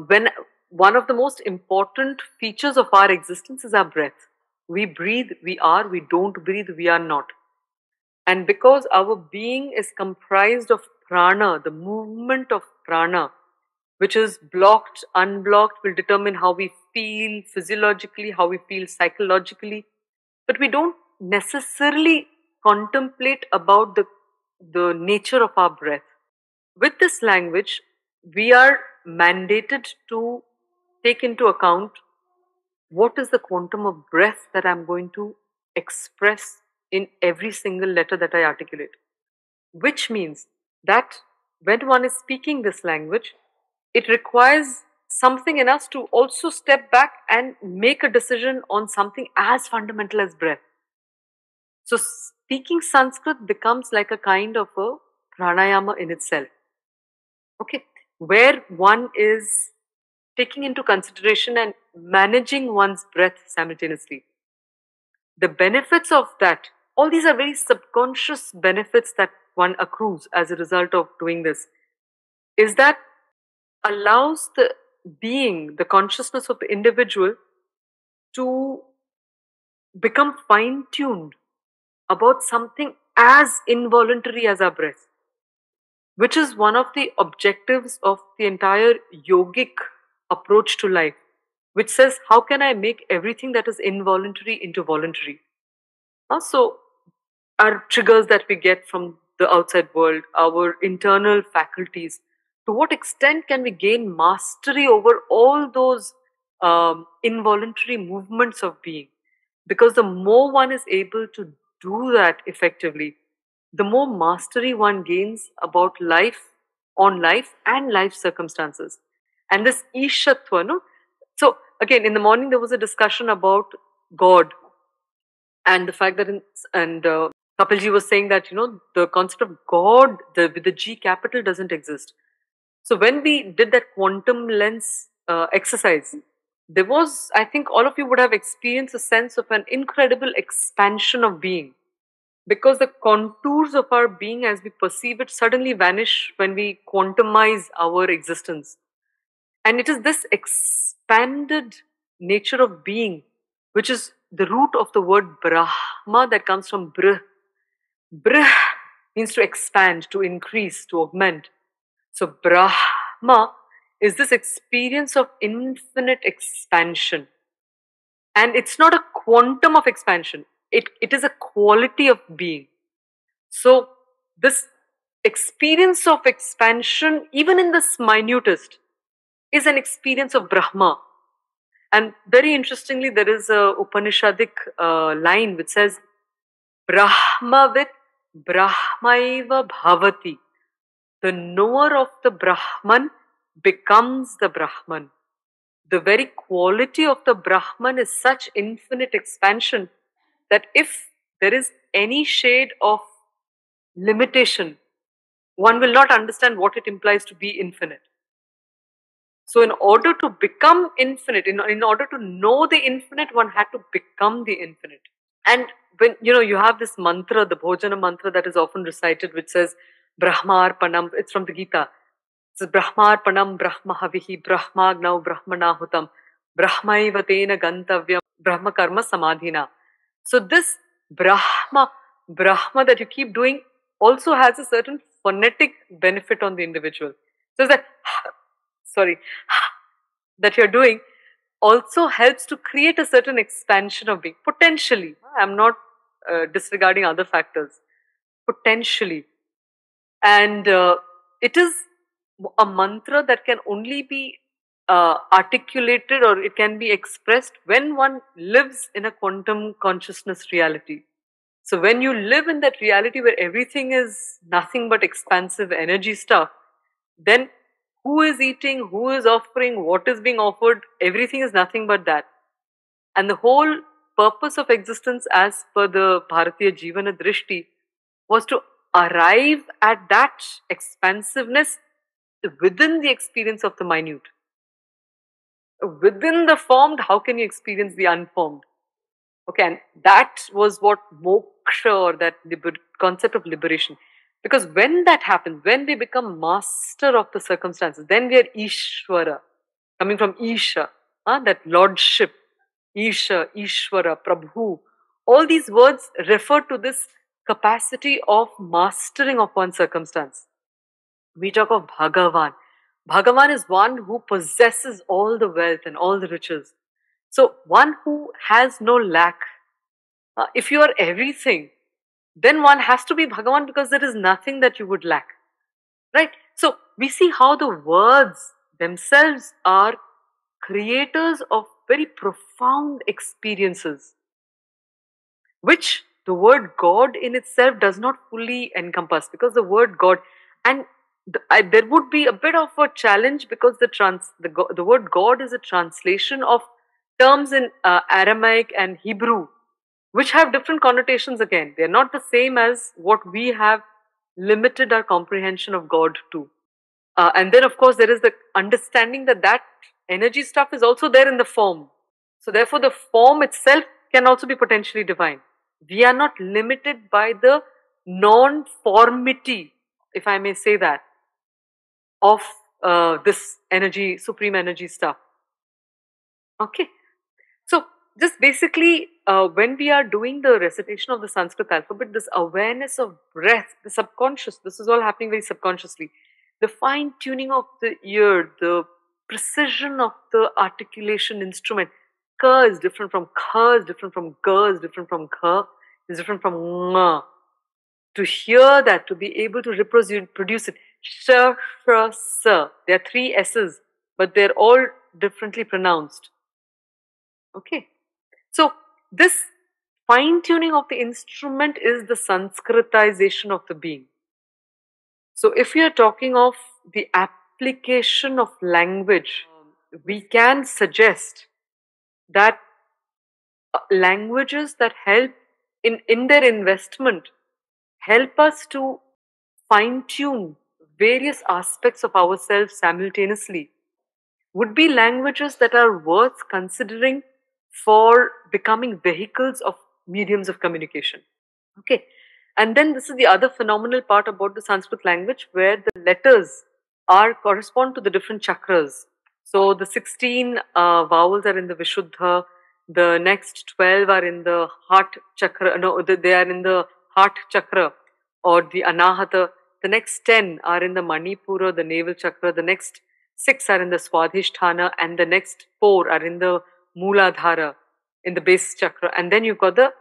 when one of the most important features of our existence is our breath. We breathe, we are. We don't breathe, we are not. And because our being is comprised of prana, the movement of prana, which is blocked, unblocked, will determine how we feel physiologically, how we feel psychologically. But we don't necessarily contemplate about the nature of our breath. With this language, we are mandated to take into account what is the quantum of breath that I'm going to express in every single letter that I articulate. Which means that when one is speaking this language, it requires something in us to also step back and make a decision on something as fundamental as breath. So speaking Sanskrit becomes like a kind of a pranayama in itself. Okay, where one is taking into consideration and managing one's breath simultaneously. The benefits of that, all these are very subconscious benefits that one accrues as a result of doing this, is that allows the being, the consciousness of the individual to become fine-tuned about something as involuntary as our breath, which is one of the objectives of the entire yogic approach to life, which says, how can I make everything that is involuntary into voluntary? So, our triggers that we get from the outside world, our internal faculties, to what extent can we gain mastery over all those involuntary movements of being? Because the more one is able to do that effectively, the more mastery one gains about life, on life and life circumstances. And this Ishatva, no? So again, in the morning there was a discussion about God and the fact that Kapilji was saying that, the concept of God with the G capital doesn't exist. So when we did that quantum lens exercise, there was, I think all of you would have experienced a sense of an incredible expansion of being, because the contours of our being as we perceive it suddenly vanish when we quantumize our existence. And it is this expanded nature of being, which is the root of the word Brahma that comes from Brah. Brah means to expand, to increase, to augment. So Brahma is this experience of infinite expansion. And it's not a quantum of expansion. It is a quality of being. So this experience of expansion, even in the minutest, is an experience of Brahma. And very interestingly, there is a Upanishadic line which says, Brahmavit Brahmaiva Bhavati. The knower of the Brahman becomes the Brahman. The very quality of the Brahman is such infinite expansion that if there is any shade of limitation, one will not understand what it implies to be infinite. So in order to become infinite, in order to know the infinite, one had to become the infinite. And when you have this mantra, the Bhojana mantra that is often recited, which says Brahmarpanam, it's from the Gita. It says Brahmarpanam Brahma Havihi Brahmagnau Brahmanahutam Brahmaiva Tena Gantavyam Brahma Karma Samadhina. So this Brahma that you keep doing also has a certain phonetic benefit on the individual. So that that you're doing also helps to create a certain expansion of being, potentially. I'm not disregarding other factors. Potentially. And it is a mantra that can only be articulated, or it can be expressed when one lives in a quantum consciousness reality. So when you live in that reality where everything is nothing but expansive energy stuff, then who is eating, who is offering, what is being offered, everything is nothing but that. And the whole purpose of existence as per the Bharatiya Jivana Drishti was to arrive at that expansiveness within the experience of the minute. Within the formed, how can you experience the unformed? Okay, and that was what moksha, or that concept of liberation. Because when that happens, when we become master of the circumstances, then we are Ishvara, coming from Isha, that lordship, Isha, Ishvara, Prabhu. All these words refer to this capacity of mastering of one circumstance. We talk of Bhagavan. Bhagavan is one who possesses all the wealth and all the riches. So one who has no lack. If you are everything, then one has to be Bhagavan, because there is nothing that you would lack. Right? So we see how the words themselves are creators of very profound experiences, which the word God in itself does not fully encompass, because the word God, and there would be a bit of a challenge, because the word God is a translation of terms in Aramaic and Hebrew, which have different connotations again. They're not the same as what we have limited our comprehension of God to. And then, of course, there is the understanding that that energy stuff is also there in the form. So therefore, the form itself can also be potentially divine. We are not limited by the non-formity, if I may say that, of this energy, supreme energy stuff. Okay. So just basically, when we are doing the recitation of the Sanskrit alphabet, this awareness of breath, the subconscious, this is all happening very subconsciously. The fine tuning of the ear, the precision of the articulation instrument. Ka is different from kha, is different from ga, is different from kha, is different from nga. To hear that, to be able to reproduce it. Sha, shra, sa. There are 3 S's, but they're all differently pronounced. Okay. So this fine tuning of the instrument is the Sanskritization of the being. So if we are talking of the application of language, we can suggest that languages that help in their investment help us to fine tune various aspects of ourselves simultaneously would be languages that are worth considering for becoming vehicles of mediums of communication. Okay. And then this is the other phenomenal part about the Sanskrit language, where the letters correspond to the different chakras. So the 16 vowels are in the Vishuddha, the next 12 are in the heart chakra, they are in the heart chakra or the Anahata. The next 10 are in the Manipura, the navel chakra, the next 6 are in the Swadhisthana, and the next 4 are in the Mooladhara, in the base chakra. And then you've got the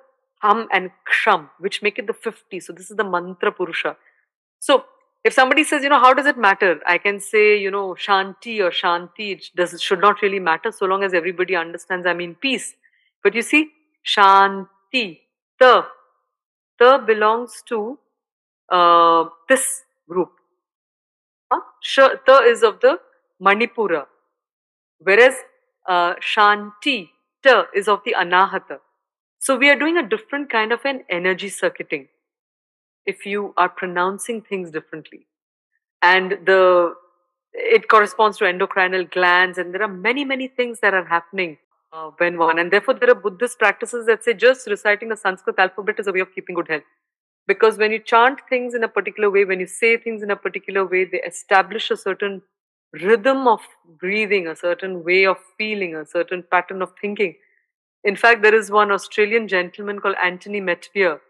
Ham and Ksham, which make it the 50. So this is the Mantra Purusha. So if somebody says, how does it matter? I can say, Shanti or Shanti, it should not really matter so long as everybody understands I mean peace. But you see, Shanti, Ta belongs to this group. Ta is of the Manipura, whereas Shanti, Ta is of the Anahata. So we are doing a different kind of an energy circuiting if you are pronouncing things differently. And it corresponds to endocrinal glands, and there are many, many things that are happening when one. And therefore, there are Buddhist practices that say just reciting the Sanskrit alphabet is a way of keeping good health. Because when you chant things in a particular way, when you say things in a particular way, they establish a certain rhythm of breathing, a certain way of feeling, a certain pattern of thinking. In fact, there is one Australian gentleman called Anthony Metvier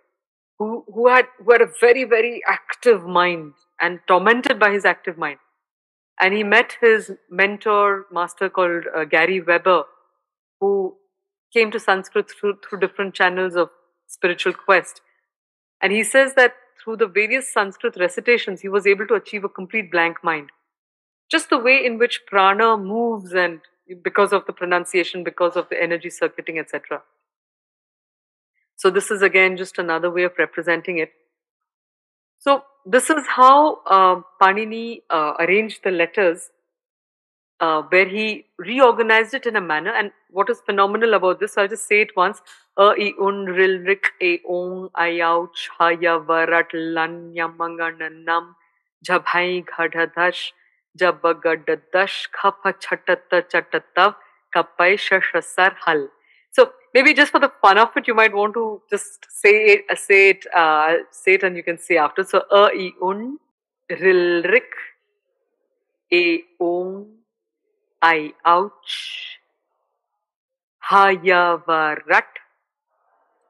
who had a very, very active mind and tormented by his active mind. And he met his mentor, master called Gary Weber, who came to Sanskrit through different channels of spiritual quest. And he says that through the various Sanskrit recitations, he was able to achieve a complete blank mind. Just the way in which prana moves, and because of the pronunciation, because of the energy circuiting, etc. So this is again just another way of representing it. So this is how Panini arranged the letters, where he reorganized it in a manner. And what is phenomenal about this, I'll just say it once: A, I, Un, Ril, Rik, A, Ong, I, Ouch, Haya, Varat, Lan, Yamangananam, Jabhai, Ghadadash, Jabagadadash, Khapa, Chatata, Chatatav, Kapai, Shashasar, Hal. So maybe just for the fun of it, you might want to just say it, and you can say after. So A, I, Un, Ril, Rik, A, Ong, I, Ouch, Hayavarat,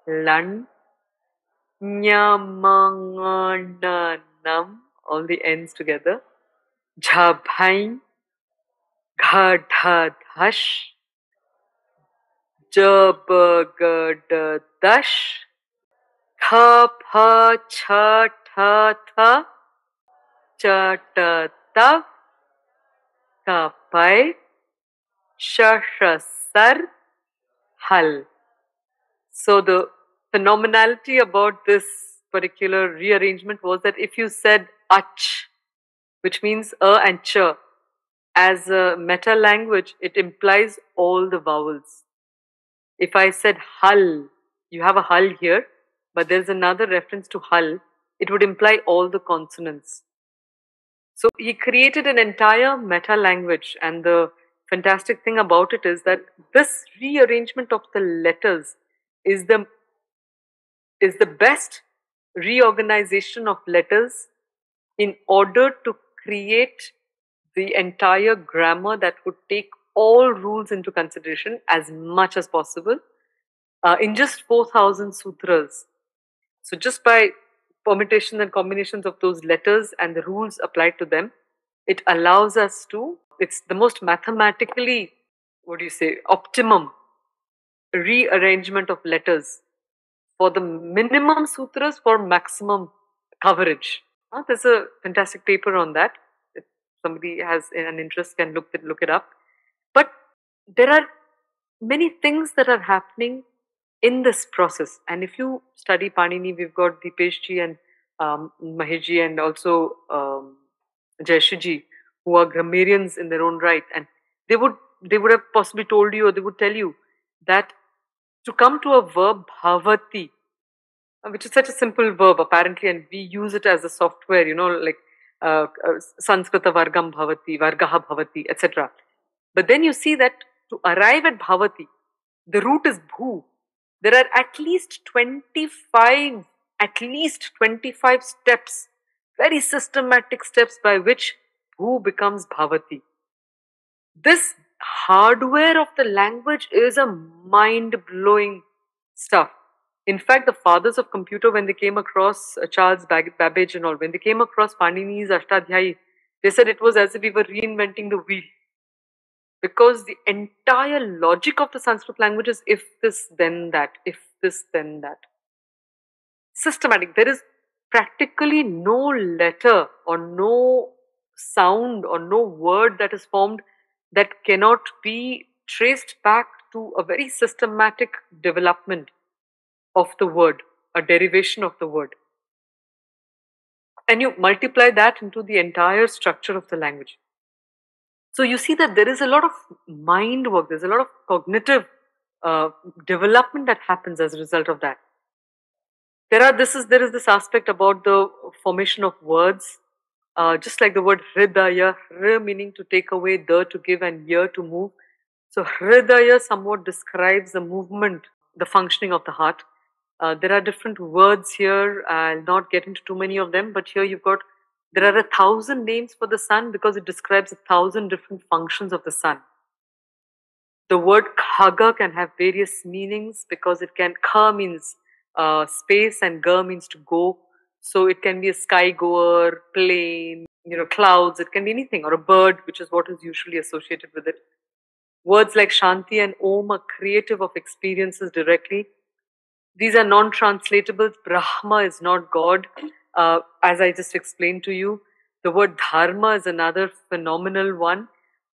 Lan, Nyamangananam, all the ends together, Jhabhain, Ghadhadhash, Jabagadash, Khapha Chathatha, Chatatav, Kapai, sar, hal. So the phenomenality about this particular rearrangement was that if you said ach, which means and ch, as a meta language, it implies all the vowels. If I said hal, you have a hal here, but there's another reference to hal, it would imply all the consonants. So he created an entire meta language, and the fantastic thing about it is that this rearrangement of the letters is the best reorganization of letters in order to create the entire grammar that would take all rules into consideration as much as possible in just 4,000 sutras. So just by permutations and combinations of those letters and the rules applied to them, it allows us to, it's the most mathematically, optimum rearrangement of letters for the minimum sutras for maximum coverage. There's a fantastic paper on that. If somebody has an interest, can look it up. But there are many things that are happening in this process. And if you study Panini, we've got Deepeshji and Maheshji and also Jayashiji, who are grammarians in their own right. And they would have possibly told you, or they would tell you that to come to a verb bhavati, which is such a simple verb apparently, and we use it as a software, like Sanskrita vargam bhavati, vargaha bhavati, etc. But then you see that to arrive at bhavati, the root is bhu. There are at least 25 steps, very systematic steps by which bhu becomes bhavati. This hardware of the language is a mind-blowing stuff. In fact, the fathers of computer, when they came across Charles Babbage and all, when they came across Panini's Ashtadhyayi, they said it was as if we were reinventing the wheel. Because the entire logic of the Sanskrit language is if this, then that, if this, then that. Systematic. There is practically no letter or no sound or no word that is formed that cannot be traced back to a very systematic development of the word, a derivation of the word. And you multiply that into the entire structure of the language. So you see that there is a lot of mind work, there's a lot of cognitive development that happens as a result of that. There is this aspect about the formation of words, just like the word hridaya, meaning to take away, to give, and ya to move. So hridaya somewhat describes the movement, the functioning of the heart. There are different words here. I'll not get into too many of them, but here there are 1,000 names for the sun because it describes 1,000 different functions of the sun. The word khaga can have various meanings because kha means space and ga means to go. So it can be a sky goer, plane, clouds, it can be anything, or a bird, which is what is usually associated with it. Words like Shanti and Om are creative of experiences directly. These are non-translatable. Brahma is not God. As I just explained to you, the word dharma is another phenomenal one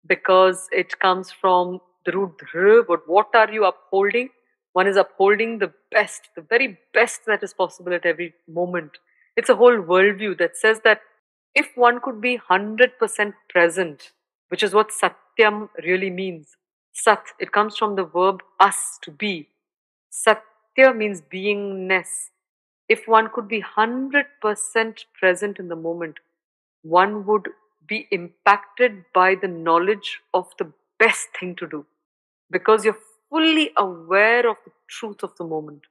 because it comes from the root dhr, but what are you upholding? One is upholding the best, the very best that is possible at every moment. It's a whole worldview that says that if one could be 100% present, which is what satyam really means. Sat, it comes from the verb as, to be. Satya means beingness. If one could be 100% present in the moment, one would be impacted by the knowledge of the best thing to do because you're fully aware of the truth of the moment.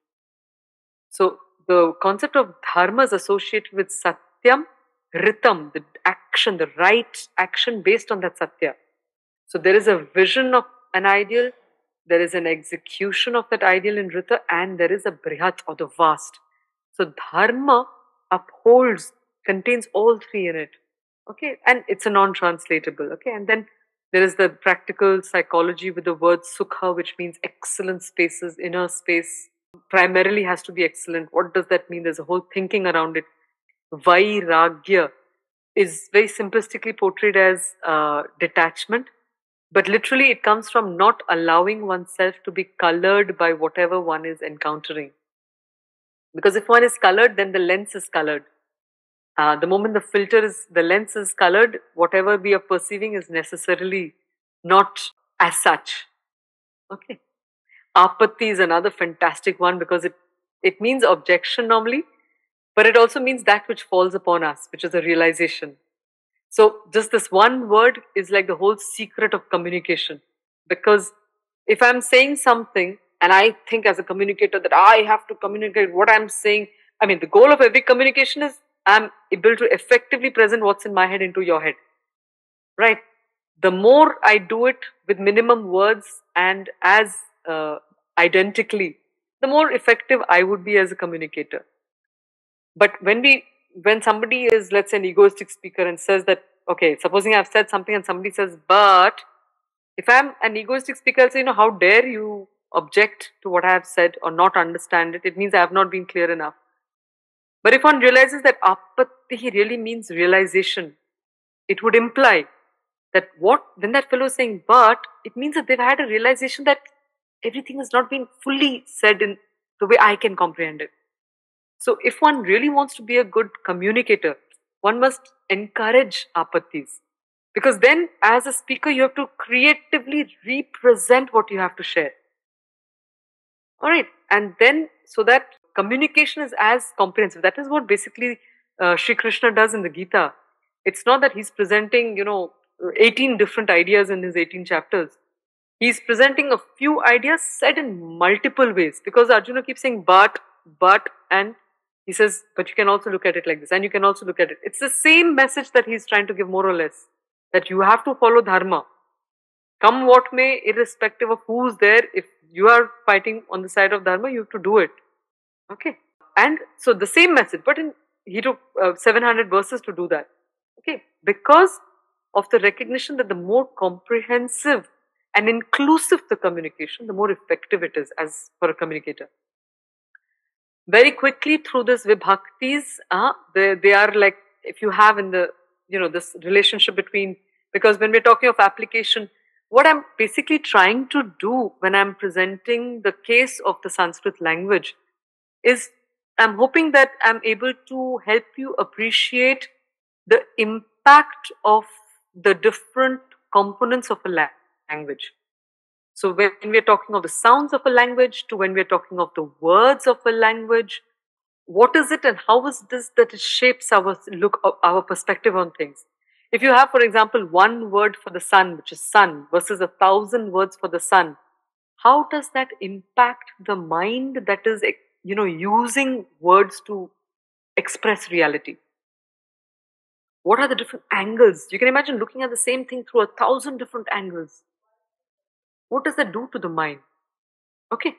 So the concept of dharma is associated with satyam, ritam, the action, the right action based on that satya. So there is a vision of an ideal, there is an execution of that ideal in rita, and there is a brihat, or the vast. So dharma contains all three in it. Okay, and it's a non-translatable. Okay, and then there is the practical psychology with the word sukha, which means excellent spaces, inner space. Primarily has to be excellent. What does that mean? There's a whole thinking around it. Vairagya is very simplistically portrayed as detachment. But literally, it comes from not allowing oneself to be colored by whatever one is encountering. Because if one is colored, then the lens is colored. The moment the lens is colored, whatever we are perceiving is necessarily not as such. Okay. Apatti is another fantastic one because it means objection normally, but it also means that which falls upon us, which is a realization. So just this one word is like the whole secret of communication. Because if I'm saying something and I think as a communicator that I have to communicate what I'm saying, I mean, the goal of every communication is I'm able to effectively present what's in my head into your head. Right? The more I do it with minimum words and as identically, the more effective I would be as a communicator. But when somebody is, let's say, an egoistic speaker and says that, okay, supposing I've said something and somebody says, but if I'm an egoistic speaker, I'll say, how dare you object to what I have said or not understand it? It means I have not been clear enough. But if one realizes that apatti really means realization, it would imply that when that fellow is saying but, it means that they've had a realization that everything has not been fully said in the way I can comprehend it. So if one really wants to be a good communicator, one must encourage apattis. Because then as a speaker, you have to creatively represent what you have to share. Alright, and then so that communication is as comprehensive. That is what basically Sri Krishna does in the Gita. It's not that he's presenting, 18 different ideas in his 18 chapters. He's presenting a few ideas said in multiple ways because Arjuna keeps saying but, and he says, but you can also look at it like this and you can also look at it. It's the same message that he's trying to give more or less, that you have to follow dharma. Come what may, irrespective of who's there, if you are fighting on the side of dharma, you have to do it. Okay. And so the same message, but he took 700 verses to do that. Okay. Because of the recognition that the more comprehensive and inclusive the communication, the more effective it is as for a communicator. Very quickly through this vibhaktis, they are like, if you have in the, this relationship between, because when we're talking of application, what I'm basically trying to do when I'm presenting the case of the Sanskrit language is I'm hoping that I'm able to help you appreciate the impact of the different components of a language. So when we're talking of the sounds of a language to when we're talking of the words of a language, what is it and how is this that it shapes our perspective on things? If you have, for example, one word for the sun, which is sun, versus 1,000 words for the sun, how does that impact the mind that is, using words to express reality? What are the different angles? You can imagine looking at the same thing through 1,000 different angles. What does that do to the mind? Okay.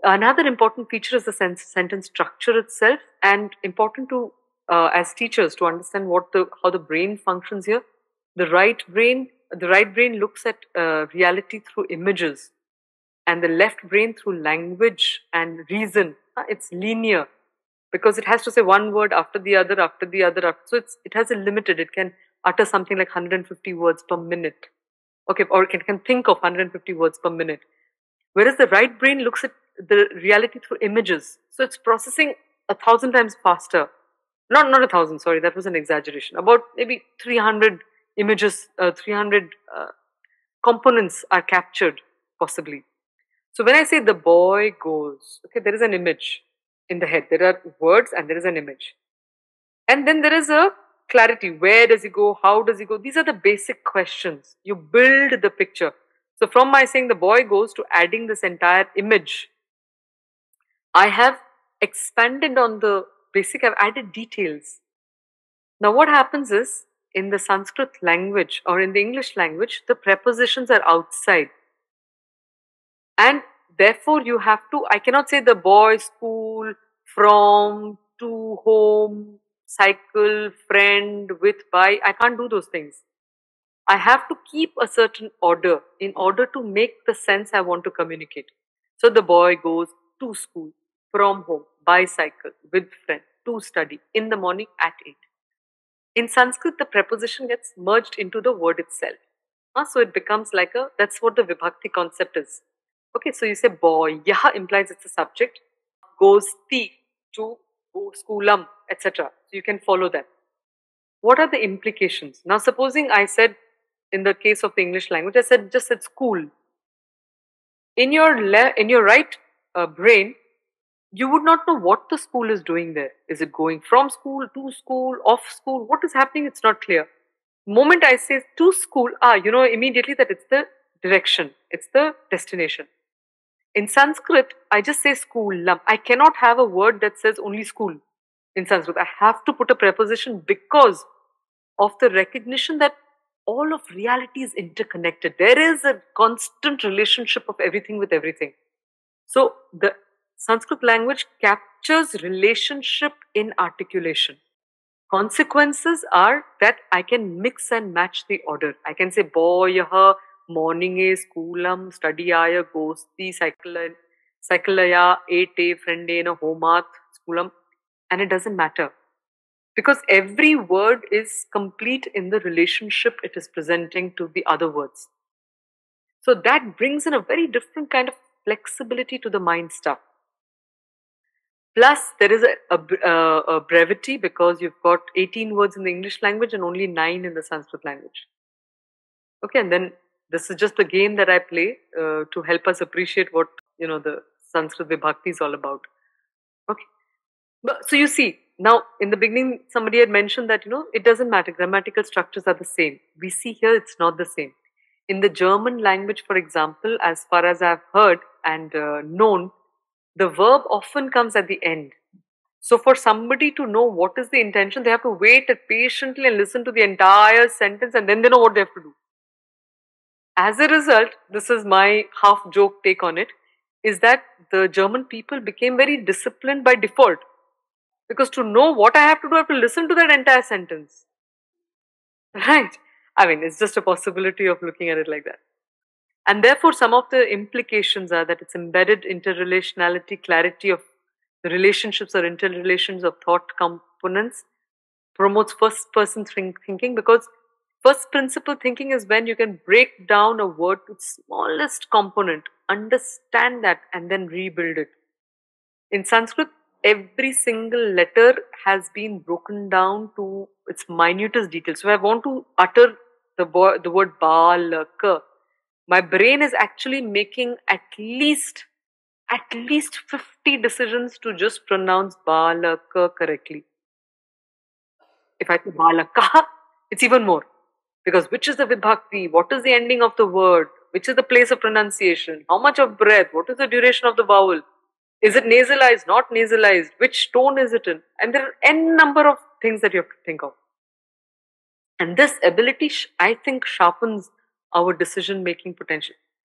Another important feature is the sentence structure itself, and important to as teachers to understand how the brain functions here. The right brain looks at reality through images, and the left brain through language and reason. It's linear because it has to say one word after the other, after the other. So it has a limited. It can utter something like 150 words per minute. Okay, or it can think of 150 words per minute. Whereas the right brain looks at the reality through images. So it's processing 1,000 times faster. Not 1,000, sorry, that was an exaggeration. About maybe 300 images, 300 components are captured, possibly. So when I say the boy goes, okay, there is an image in the head. There are words and there is an image. And then there is a clarity. Where does he go? How does he go? These are the basic questions. You build the picture. So from my saying the boy goes to adding this entire image, I have expanded on the basic, I've added details. Now what happens is, in the Sanskrit language or in the English language, the prepositions are outside. And therefore you have to, I cannot say the boy, school, from, to, home, cycle, friend, with, by. I can't do those things. I have to keep a certain order in order to make the sense I want to communicate. So the boy goes to school, from home, by cycle, with friend, to study, in the morning at 8. In Sanskrit, the preposition gets merged into the word itself. So it becomes like that's what the vibhakti concept is. Okay, so you say boy, yah implies it's a subject, goes ti to go schoolam, etc. So you can follow that. What are the implications? Now, supposing I said, in the case of the English language, I just said school. In your right brain, you would not know what the school is doing there. Is it going from school to school, off school? What is happening? It's not clear. Moment I say to school, you know immediately that it's the direction, it's the destination. In Sanskrit, I just say schoolam. I cannot have a word that says only school in Sanskrit. I have to put a preposition because of the recognition that all of reality is interconnected. There is a constant relationship of everything with everything. So the Sanskrit language captures relationship in articulation. Consequences are that I can mix and match the order. I can say boyah, morning e, schoolam, studyaya, gosti, cyclaya, ete, friendena, homat, schoolam, and it doesn't matter. Because every word is complete in the relationship it is presenting to the other words. So that brings in a very different kind of flexibility to the mind stuff. Plus, there is a brevity because you've got 18 words in the English language and only 9 in the Sanskrit language. Okay, and then this is just the game that I play to help us appreciate what the Sanskrit Vibhakti is all about. Okay, but so you see, now in the beginning somebody had mentioned that it doesn't matter, grammatical structures are the same. We see here it's not the same. In the German language, for example, as far as I've heard and known, the verb often comes at the end. So for somebody to know what is the intention, they have to wait patiently and listen to the entire sentence and then they know what they have to do. As a result, this is my half joke take on it, is that the German people became very disciplined by default. Because to know what I have to do, I have to listen to that entire sentence. Right? I mean, it's just a possibility of looking at it like that. And therefore, some of the implications are that it's embedded interrelationality, clarity of the relationships or interrelations of thought components, promotes first person thinking, because first principle thinking is when you can break down a word to its smallest component, understand that, and then rebuild it. In Sanskrit, every single letter has been broken down to its minutest details. So I want to utter the word balaka. My brain is actually making at least 50 decisions to just pronounce balaka correctly. If I say balaka, it's even more. Because which is the vibhakti? What is the ending of the word? Which is the place of pronunciation? How much of breath? What is the duration of the vowel? Is it nasalized, not nasalized? Which tone is it in? And there are n number of things that you have to think of. And this ability, I think, sharpens our decision-making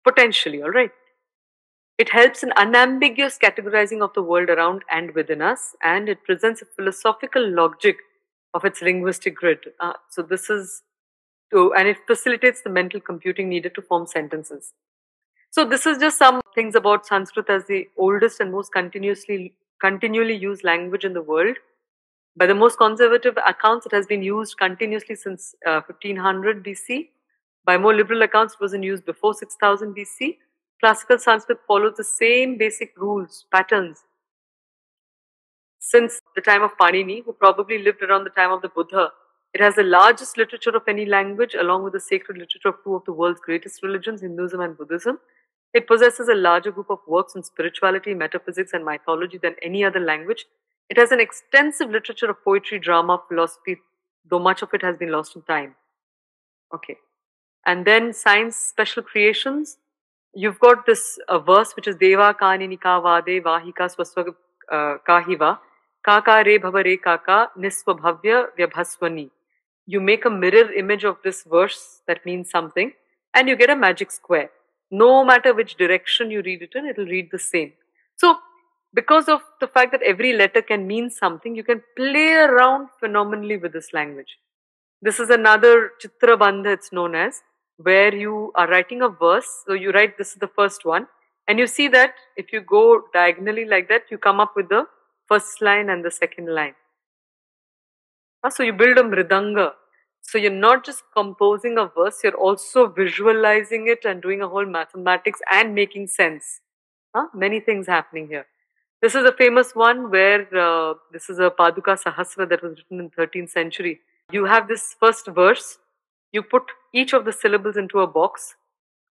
potentially, all right? It helps in unambiguous categorizing of the world around and within us, and it presents a philosophical logic of its linguistic grid. So this is, and it facilitates the mental computing needed to form sentences. So this is just some things about Sanskrit as the oldest and most continually used language in the world. By the most conservative accounts, it has been used continuously since 1500 BC. By more liberal accounts, it was in use before 6000 BC. Classical Sanskrit follows the same basic rules, patterns, since the time of Panini, who probably lived around the time of the Buddha. It has the largest literature of any language, along with the sacred literature of two of the world's greatest religions, Hinduism and Buddhism. It possesses a larger group of works on spirituality, metaphysics, and mythology than any other language. It has an extensive literature of poetry, drama, philosophy, though much of it has been lost in time. Okay. And then science, special creations. You've got this verse which is Deva Kaninika Vade Vahika Swaswa Kahiva Kaka Re Bhava Re Kaka Niswabhavya Vyabhaswani. You make a mirror image of this verse that means something and you get a magic square. No matter which direction you read it in, it will read the same. So, because of the fact that every letter can mean something, you can play around phenomenally with this language. This is another Chitra Bandha, it's known as, where you are writing a verse. So you write, this is the first one, and you see that if you go diagonally like that, you come up with the first line and the second line. So you build a mridanga. So you're not just composing a verse, you're also visualizing it and doing a whole mathematics and making sense. Many things happening here. This is a famous one where this is a Paduka Sahasra that was written in 13th century. You have this first verse, you put each of the syllables into a box,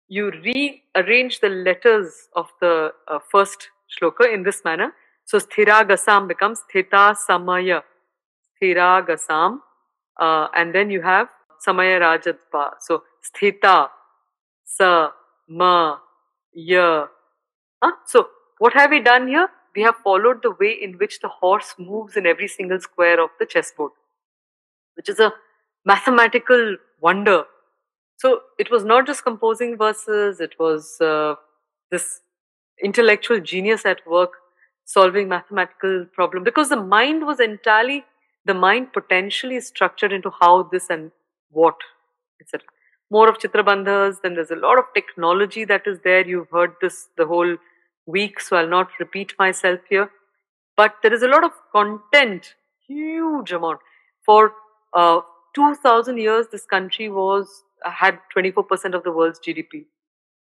you rearrange the letters of the first shloka in this manner. So Sthiragasam becomes Sthita Samaya. Sthiragasam. And then you have Samaya Rajatpa. So Sthita Sa Ma Ya. So what have we done here? We have followed the way in which the horse moves in every single square of the chessboard, which is a mathematical wonder. So it was not just composing verses, it was this intellectual genius at work solving mathematical problem, because the mind was entirely, the mind potentially is structured into how this and what, etc. More of Chitrabandhas, then there's a lot of technology that is there. You've heard this the whole week, so I'll not repeat myself here. But there is a lot of content, huge amount. For 2000 years, this country had 24% of the world's GDP.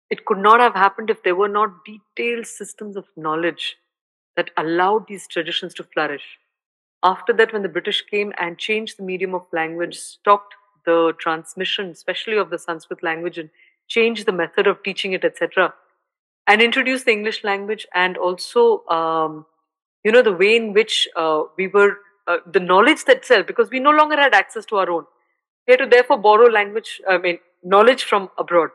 It could not have happened if there were not detailed systems of knowledge that allowed these traditions to flourish. After that, when the British came and changed the medium of language, stopped the transmission, especially of the Sanskrit language, and changed the method of teaching it, etc., and introduced the English language, and also, the way in which we were, the knowledge itself, because we no longer had access to our own. We had to therefore borrow knowledge from abroad.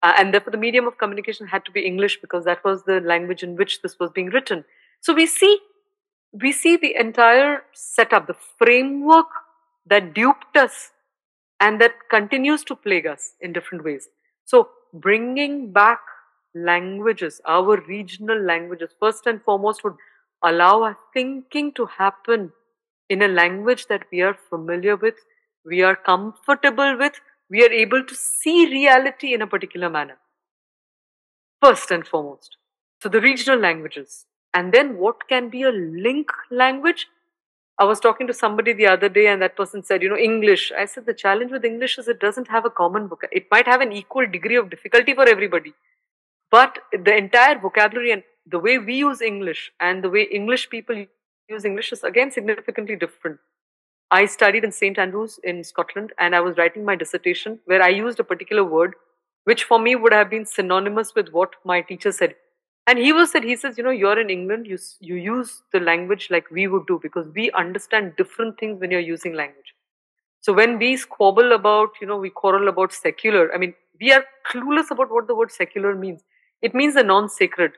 And therefore the medium of communication had to be English, because that was the language in which this was being written. So we see the entire setup, the framework that duped us and that continues to plague us in different ways. So bringing back languages, our regional languages, first and foremost, would allow our thinking to happen in a language that we are familiar with, we are comfortable with, we are able to see reality in a particular manner. First and foremost. So the regional languages. And then what can be a link language? I was talking to somebody the other day and that person said, English. I said the challenge with English is it doesn't have a common vocabulary. It might have an equal degree of difficulty for everybody. But the entire vocabulary and the way we use English and the way English people use English is again significantly different. I studied in St. Andrews in Scotland, and I was writing my dissertation where I used a particular word which for me would have been synonymous with what my teacher said. And he says, you're in England, you use the language like we would do, because we understand different things when you're using language. So when we squabble about, we quarrel about secular, we are clueless about what the word secular means. It means the non-sacred.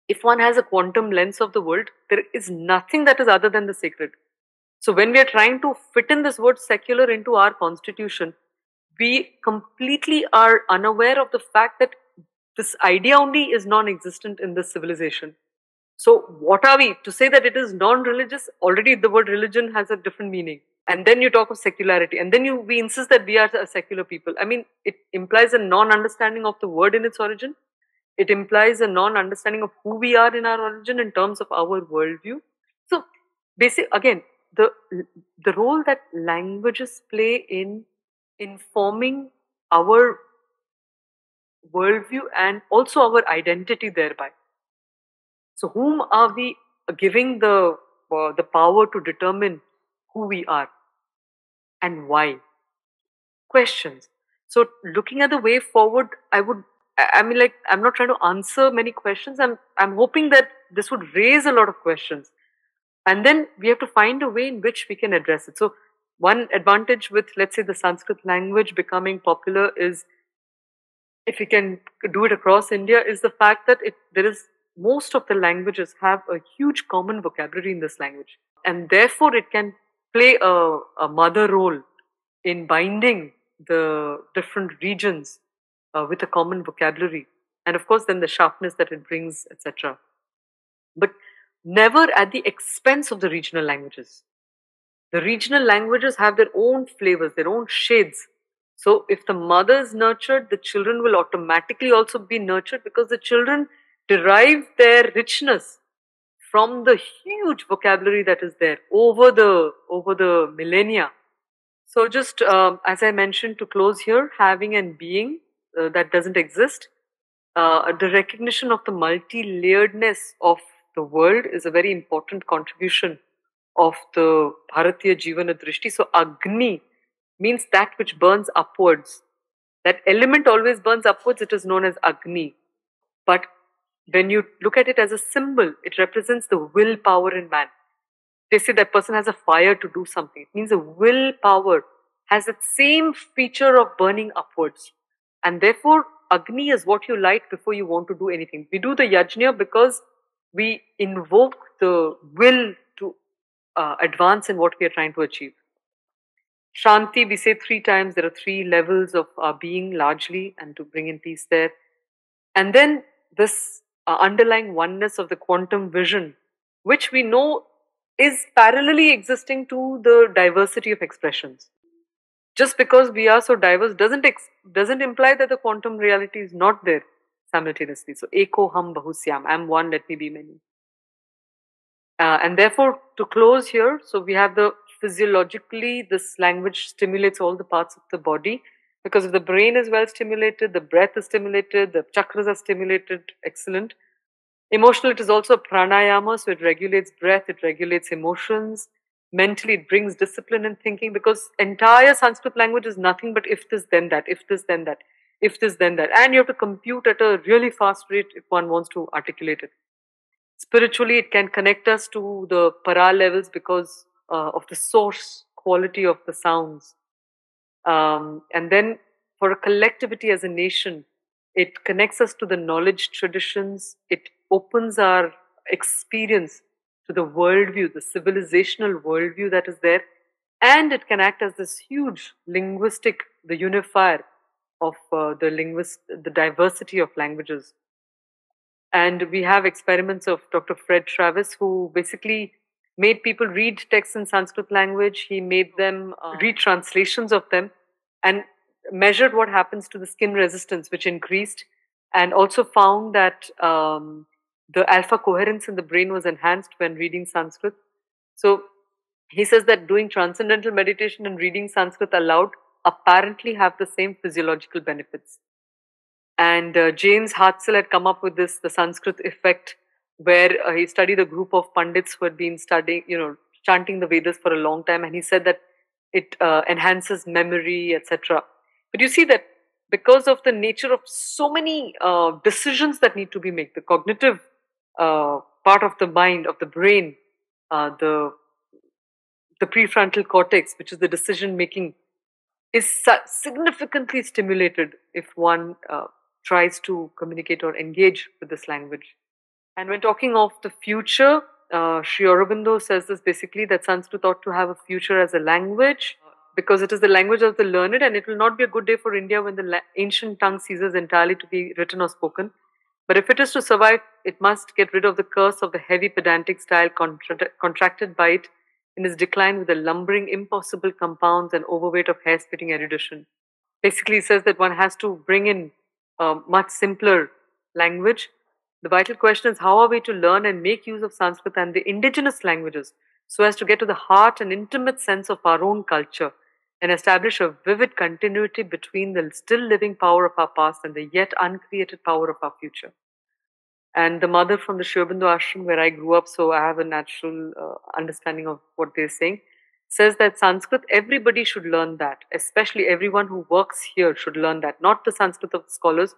If one has a quantum lens of the world, there is nothing that is other than the sacred. So when we are trying to fit in this word secular into our constitution, we completely are unaware of the fact that this idea only is non-existent in this civilization. So what are we? To say that it is non-religious, already the word religion has a different meaning. And then you talk of secularity, and then we insist that we are a secular people. It implies a non-understanding of the word in its origin. It implies a non-understanding of who we are in our origin in terms of our worldview. So again, the role that languages play in informing our worldview and also our identity thereby. So whom are we giving the power to determine who we are and why? Questions. So looking at the way forward, I'm not trying to answer many questions. I'm hoping that this would raise a lot of questions. And then we have to find a way in which we can address it. So one advantage with, let's say, the Sanskrit language becoming popular is, if we can do it across India, is the fact that most of the languages have a huge common vocabulary in this language. And therefore it can play a mother role in binding the different regions with a common vocabulary. And of course then the sharpness that it brings, etc. But never at the expense of the regional languages. The regional languages have their own flavors, their own shades. So if the mother is nurtured, the children will automatically also be nurtured, because the children derive their richness from the huge vocabulary that is there over the millennia. So just as I mentioned to close here, having and being that doesn't exist, the recognition of the multi-layeredness of the world is a very important contribution of the Bharatiya Jivana Drishti. So Agni means that which burns upwards. That element always burns upwards, it is known as Agni. But when you look at it as a symbol, it represents the willpower in man. They say that person has a fire to do something. It means the willpower has that same feature of burning upwards. And therefore, Agni is what you light before you want to do anything. We do the yajna because we invoke the will to advance in what we are trying to achieve. Shanti, we say 3 times. There are 3 levels of our being largely, and to bring in peace there. And then this underlying oneness of the quantum vision, which we know is parallelly existing to the diversity of expressions. Just because we are so diverse doesn't imply that the quantum reality is not there simultaneously. So, eko ham bahusyam, I am one, let me be many. And therefore, to close here, so we have the physiologically, this language stimulates all the parts of the body, because if the brain is well stimulated, the breath is stimulated, the chakras are stimulated, excellent. Emotional, it is also pranayama, so it regulates breath, it regulates emotions. Mentally, it brings discipline in thinking, because entire Sanskrit language is nothing but if this, then that, if this, then that, if this, then that. And you have to compute at a really fast rate if one wants to articulate it. Spiritually, it can connect us to the para levels because of the source quality of the sounds. And then for a collectivity as a nation, it connects us to the knowledge traditions. It opens our experience to the worldview, the civilizational worldview that is there. And it can act as this huge linguistic, the unifier of the diversity of languages. And we have experiments of Dr. Fred Travis, who basically made people read texts in Sanskrit language. He made them read translations of them and measured what happens to the skin resistance, which increased, and also found that the alpha coherence in the brain was enhanced when reading Sanskrit. So he says that doing transcendental meditation and reading Sanskrit aloud apparently have the same physiological benefits. And James Hartzell had come up with this, the Sanskrit effect, where he studied a group of Pandits who had been studying, chanting the Vedas for a long time. And he said that it enhances memory, etc. But you see that because of the nature of so many decisions that need to be made, the cognitive part of the mind, of the brain, the prefrontal cortex, which is the decision making, is significantly stimulated if one tries to communicate or engage with this language. And when talking of the future, Sri Aurobindo says this basically, that Sanskrit ought to have a future as a language, because it is the language of the learned, and it will not be a good day for India when the ancient tongue ceases entirely to be written or spoken. But if it is to survive, it must get rid of the curse of the heavy pedantic style contracted by it in its decline with the lumbering, impossible compounds and overweight of hair-splitting erudition. Basically, it says that one has to bring in a much simpler language. The vital question is, how are we to learn and make use of Sanskrit and the indigenous languages so as to get to the heart and intimate sense of our own culture and establish a vivid continuity between the still living power of our past and the yet uncreated power of our future. And the mother from the Sri Aurobindo ashram where I grew up, so I have a natural understanding of what they're saying, says that Sanskrit, everybody should learn that, especially everyone who works here should learn that, not the Sanskrit of the scholars,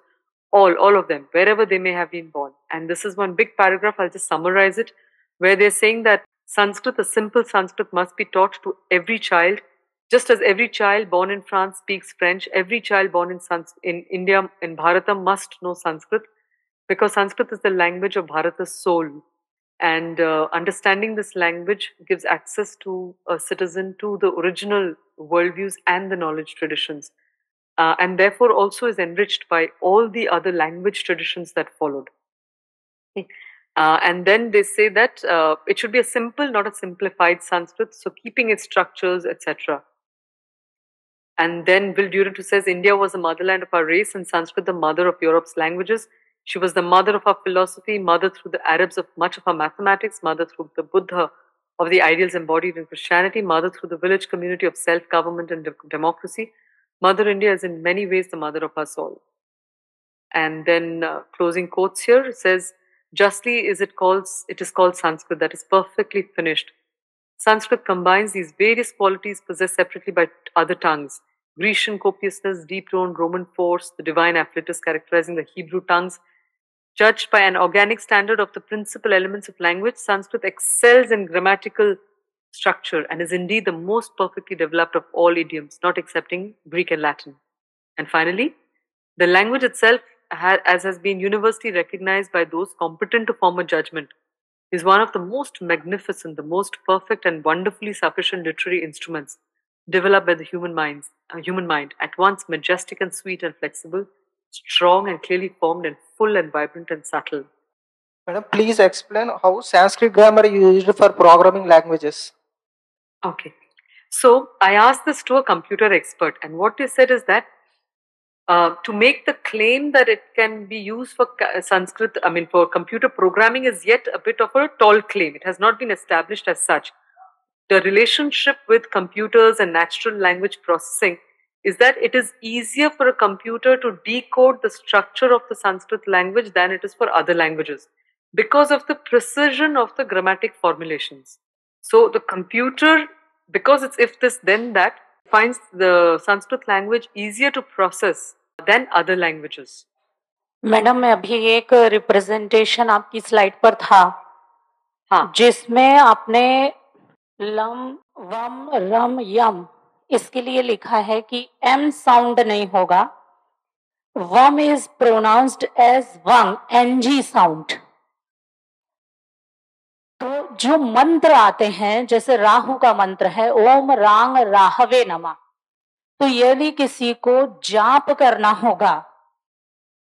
all of them, wherever they may have been born. And this is one big paragraph, I'll just summarize it, where they're saying that Sanskrit, a simple Sanskrit, must be taught to every child, just as every child born in France speaks French, every child born in India, in Bharata, must know Sanskrit, because Sanskrit is the language of Bharata's soul. And understanding this language gives access to a citizen to the original worldviews and the knowledge traditions. And therefore also is enriched by all the other language traditions that followed. And then they say that it should be a simple, not a simplified Sanskrit, so keeping its structures, etc. And then Will Durant says, India was the motherland of our race and Sanskrit the mother of Europe's languages. She was the mother of our philosophy, mother through the Arabs of much of our mathematics, mother through the Buddha of the ideals embodied in Christianity, mother through the village community of self-government and democracy. Mother India is in many ways the mother of us all. And then closing quotes here, it says, justly it is called Sanskrit, that is perfectly finished. Sanskrit combines these various qualities possessed separately by other tongues: Grecian copiousness, deep-toned Roman force, the divine afflatus characterizing the Hebrew tongues. Judged by an organic standard of the principal elements of language, Sanskrit excels in grammatical structure and is indeed the most perfectly developed of all idioms, not excepting Greek and Latin. And finally, the language itself, as has been universally recognized by those competent to form a judgment, is one of the most magnificent, the most perfect and wonderfully sufficient literary instruments developed by the human mind, at once majestic and sweet and flexible, strong and clearly formed, and full and vibrant and subtle. Madam, please explain how Sanskrit grammar is used for programming languages. Okay. So I asked this to a computer expert, and what they said is that to make the claim that it can be used for Sanskrit, for computer programming, is yet a bit of a tall claim. It has not been established as such. The relationship with computers and natural language processing is that it is easier for a computer to decode the structure of the Sanskrit language than it is for other languages, because of the precision of the grammatic formulations. So the computer, because it's if this then that, finds the Sanskrit language easier to process than other languages. Madam, मैं अभी एक representation आपकी slide पर था, हाँ, जिसमें आपने lump वम रम यम इसके लिए लिखा है कि एम साउंड नहीं होगा, वम इज प्रोनाउंस्ड एज वंग, एनजी साउंड। तो जो मंत्र आते हैं, जैसे राहु का मंत्र है ओम रांग राहवे नमः, तो यदि किसी को जाप करना होगा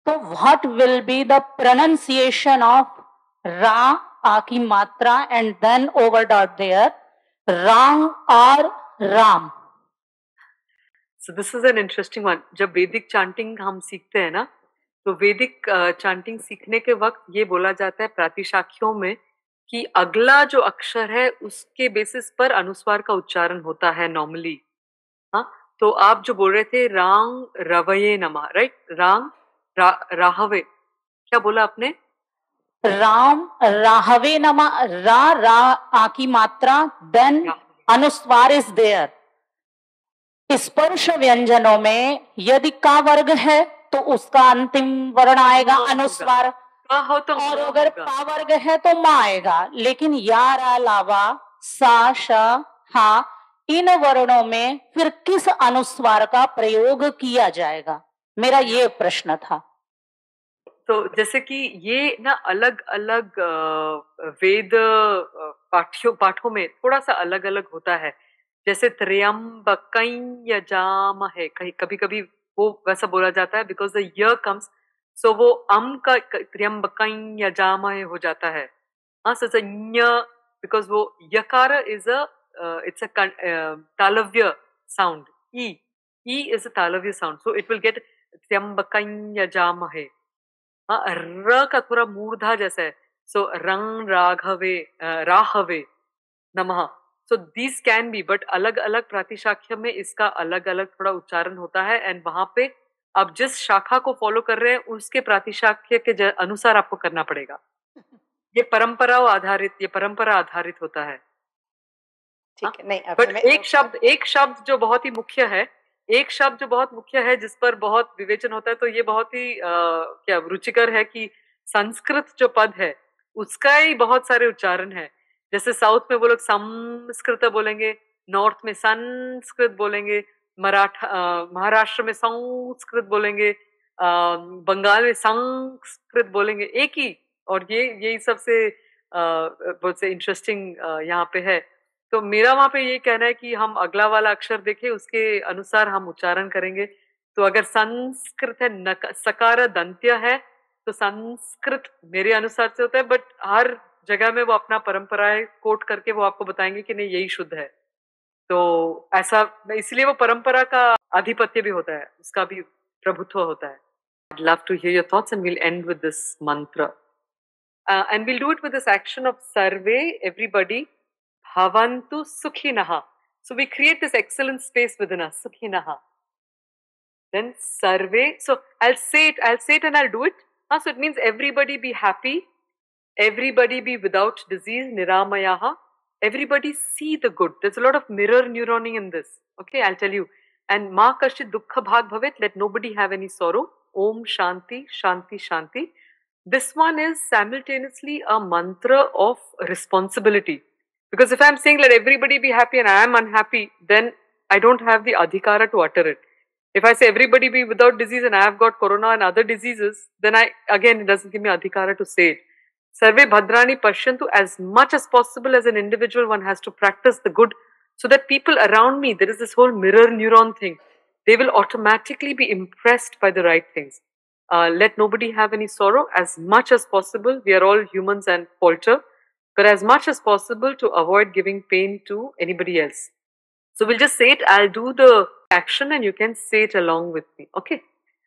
तो what will be the pronunciation of रा, आ की मात्रा, and then over dot there रांग और राम। So this is an interesting one. जब वैदिक चांटिंग हम सीखते हैं ना, तो वैदिक चांटिंग सीखने के वक्त ये बोला जाता है प्रातिशाख्यों में कि अगला जो अक्षर है उसके बेसिस पर अनुस्वार का उच्चारण होता है नॉर्मली। हाँ, तो आप जो बोल रहे थे रांग रवये नमा, राइट? रांग राहवे, क्या बोला आपने? राम राहवे नमा, रा रा आ की मात्रा, देन अनुस्वार इज देयर। स्पर्श व्यंजनों में यदि का वर्ग है तो उसका अंतिम वर्ण आएगा अनुस्वार, हो तो और अगर पा वर्ग है तो मा आएगा। लेकिन यार अलावा सा श हा, इन वर्णों में फिर किस अनुस्वार का प्रयोग किया जाएगा, मेरा ये प्रश्न था। तो जैसे कि ये ना अलग अलग वेद पाठों में थोड़ा सा अलग अलग होता है। जैसे त्र्यंबकै यजामहे, कभी कभी वो वैसा बोला जाता है बिकॉज द य कम्स, सो वो का त्र्यंबकै यजामहे हो जाता है। हाँ, सो बिकॉज वो यकार इज इट्स अ तालव्य साउंड, ई इज अ तालव्य sound, so it will get त्र्यंबकै यजामहे। हाँ, र का थोड़ा मूर्धा जैसा है, सो रंग राघवे राहवे नमः। So this can be, but अलग अलग प्रातिशाख्य में इसका अलग अलग थोड़ा उच्चारण होता है, एंड वहां पे आप जिस शाखा को फॉलो कर रहे हैं उसके प्रातिशाख्य के अनुसार आपको करना पड़ेगा। ये परंपरा आधारित होता है। ठीक है, नहीं, बट एक शब्द जो बहुत ही मुख्य है, जिस पर बहुत विवेचन होता है, तो ये बहुत ही क्या रुचिकर है कि संस्कृत जो पद है उसका ही बहुत सारे उच्चारण है। जैसे साउथ में वो लोग संस्कृत बोलेंगे, नॉर्थ में संस्कृत बोलेंगे, महाराष्ट्र में संस्कृत बोलेंगे, बंगाल में संस्कृत बोलेंगे, एक ही। और यही सबसे बहुत से इंटरेस्टिंग यहाँ पे है। तो मेरा वहां पे ये कहना है कि हम अगला वाला अक्षर देखें, उसके अनुसार हम उच्चारण करेंगे। तो अगर संस्कृत है, सकार दंत्य है, तो संस्कृत मेरे अनुसार से होता है, बट हर जगह में वो अपना परंपराएं कोट करके वो आपको बताएंगे कि नहीं यही शुद्ध है। तो ऐसा, इसलिए वो परंपरा का आधिपत्य भी होता है, उसका भी प्रभुत्व होता है। I'd love to hear your thoughts, and we'll end with this mantra. And we'll do it with this action of sarve, everybody, bhavantu sukhinaha. So we create this excellent space within us, sukhinaha. Then sarve. So I'll say it and I'll do it. So it means everybody be happy, everybody be without disease, niramayaha. Everybody see the good. There's a lot of mirror neuroning in this. Okay, I'll tell you. And ma kashchit dukkha bhag bhavet, let nobody have any sorrow. Om Shanti, Shanti, Shanti. This one is simultaneously a mantra of responsibility. Because if I'm saying let everybody be happy and I am unhappy, then I don't have the adhikara to utter it. If I say everybody be without disease and I have got corona and other diseases, then it doesn't give me adhikara to say it. Sarve bhadrani pashyantu, as much as possible as an individual, one has to practice the good so that people around me, there is this whole mirror neuron thing, they will automatically be impressed by the right things. Let nobody have any sorrow as much as possible. We are all humans and falter, but as much as possible to avoid giving pain to anybody else. So we'll just say it. I'll do the action and you can say it along with me. Okay.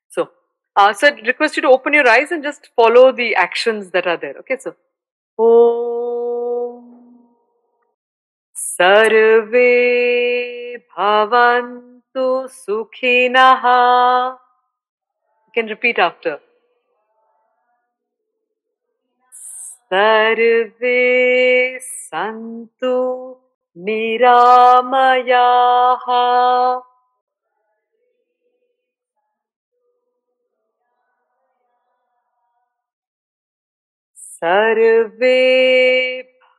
So, so I request you to open your eyes and just follow the actions that are there. Okay. So, Om Sarve Bhavantu Sukhinaha. You can repeat after. Sarve Santu Niramayaha. Sarve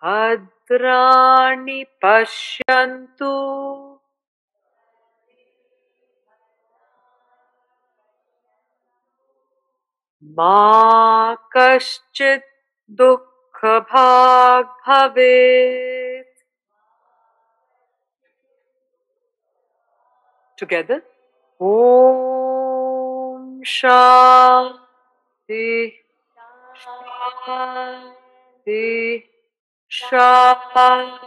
bhadrani pashyantu ma kaschit dukkha bhag bhavet. Together. Om Shanti Shanti Shanti.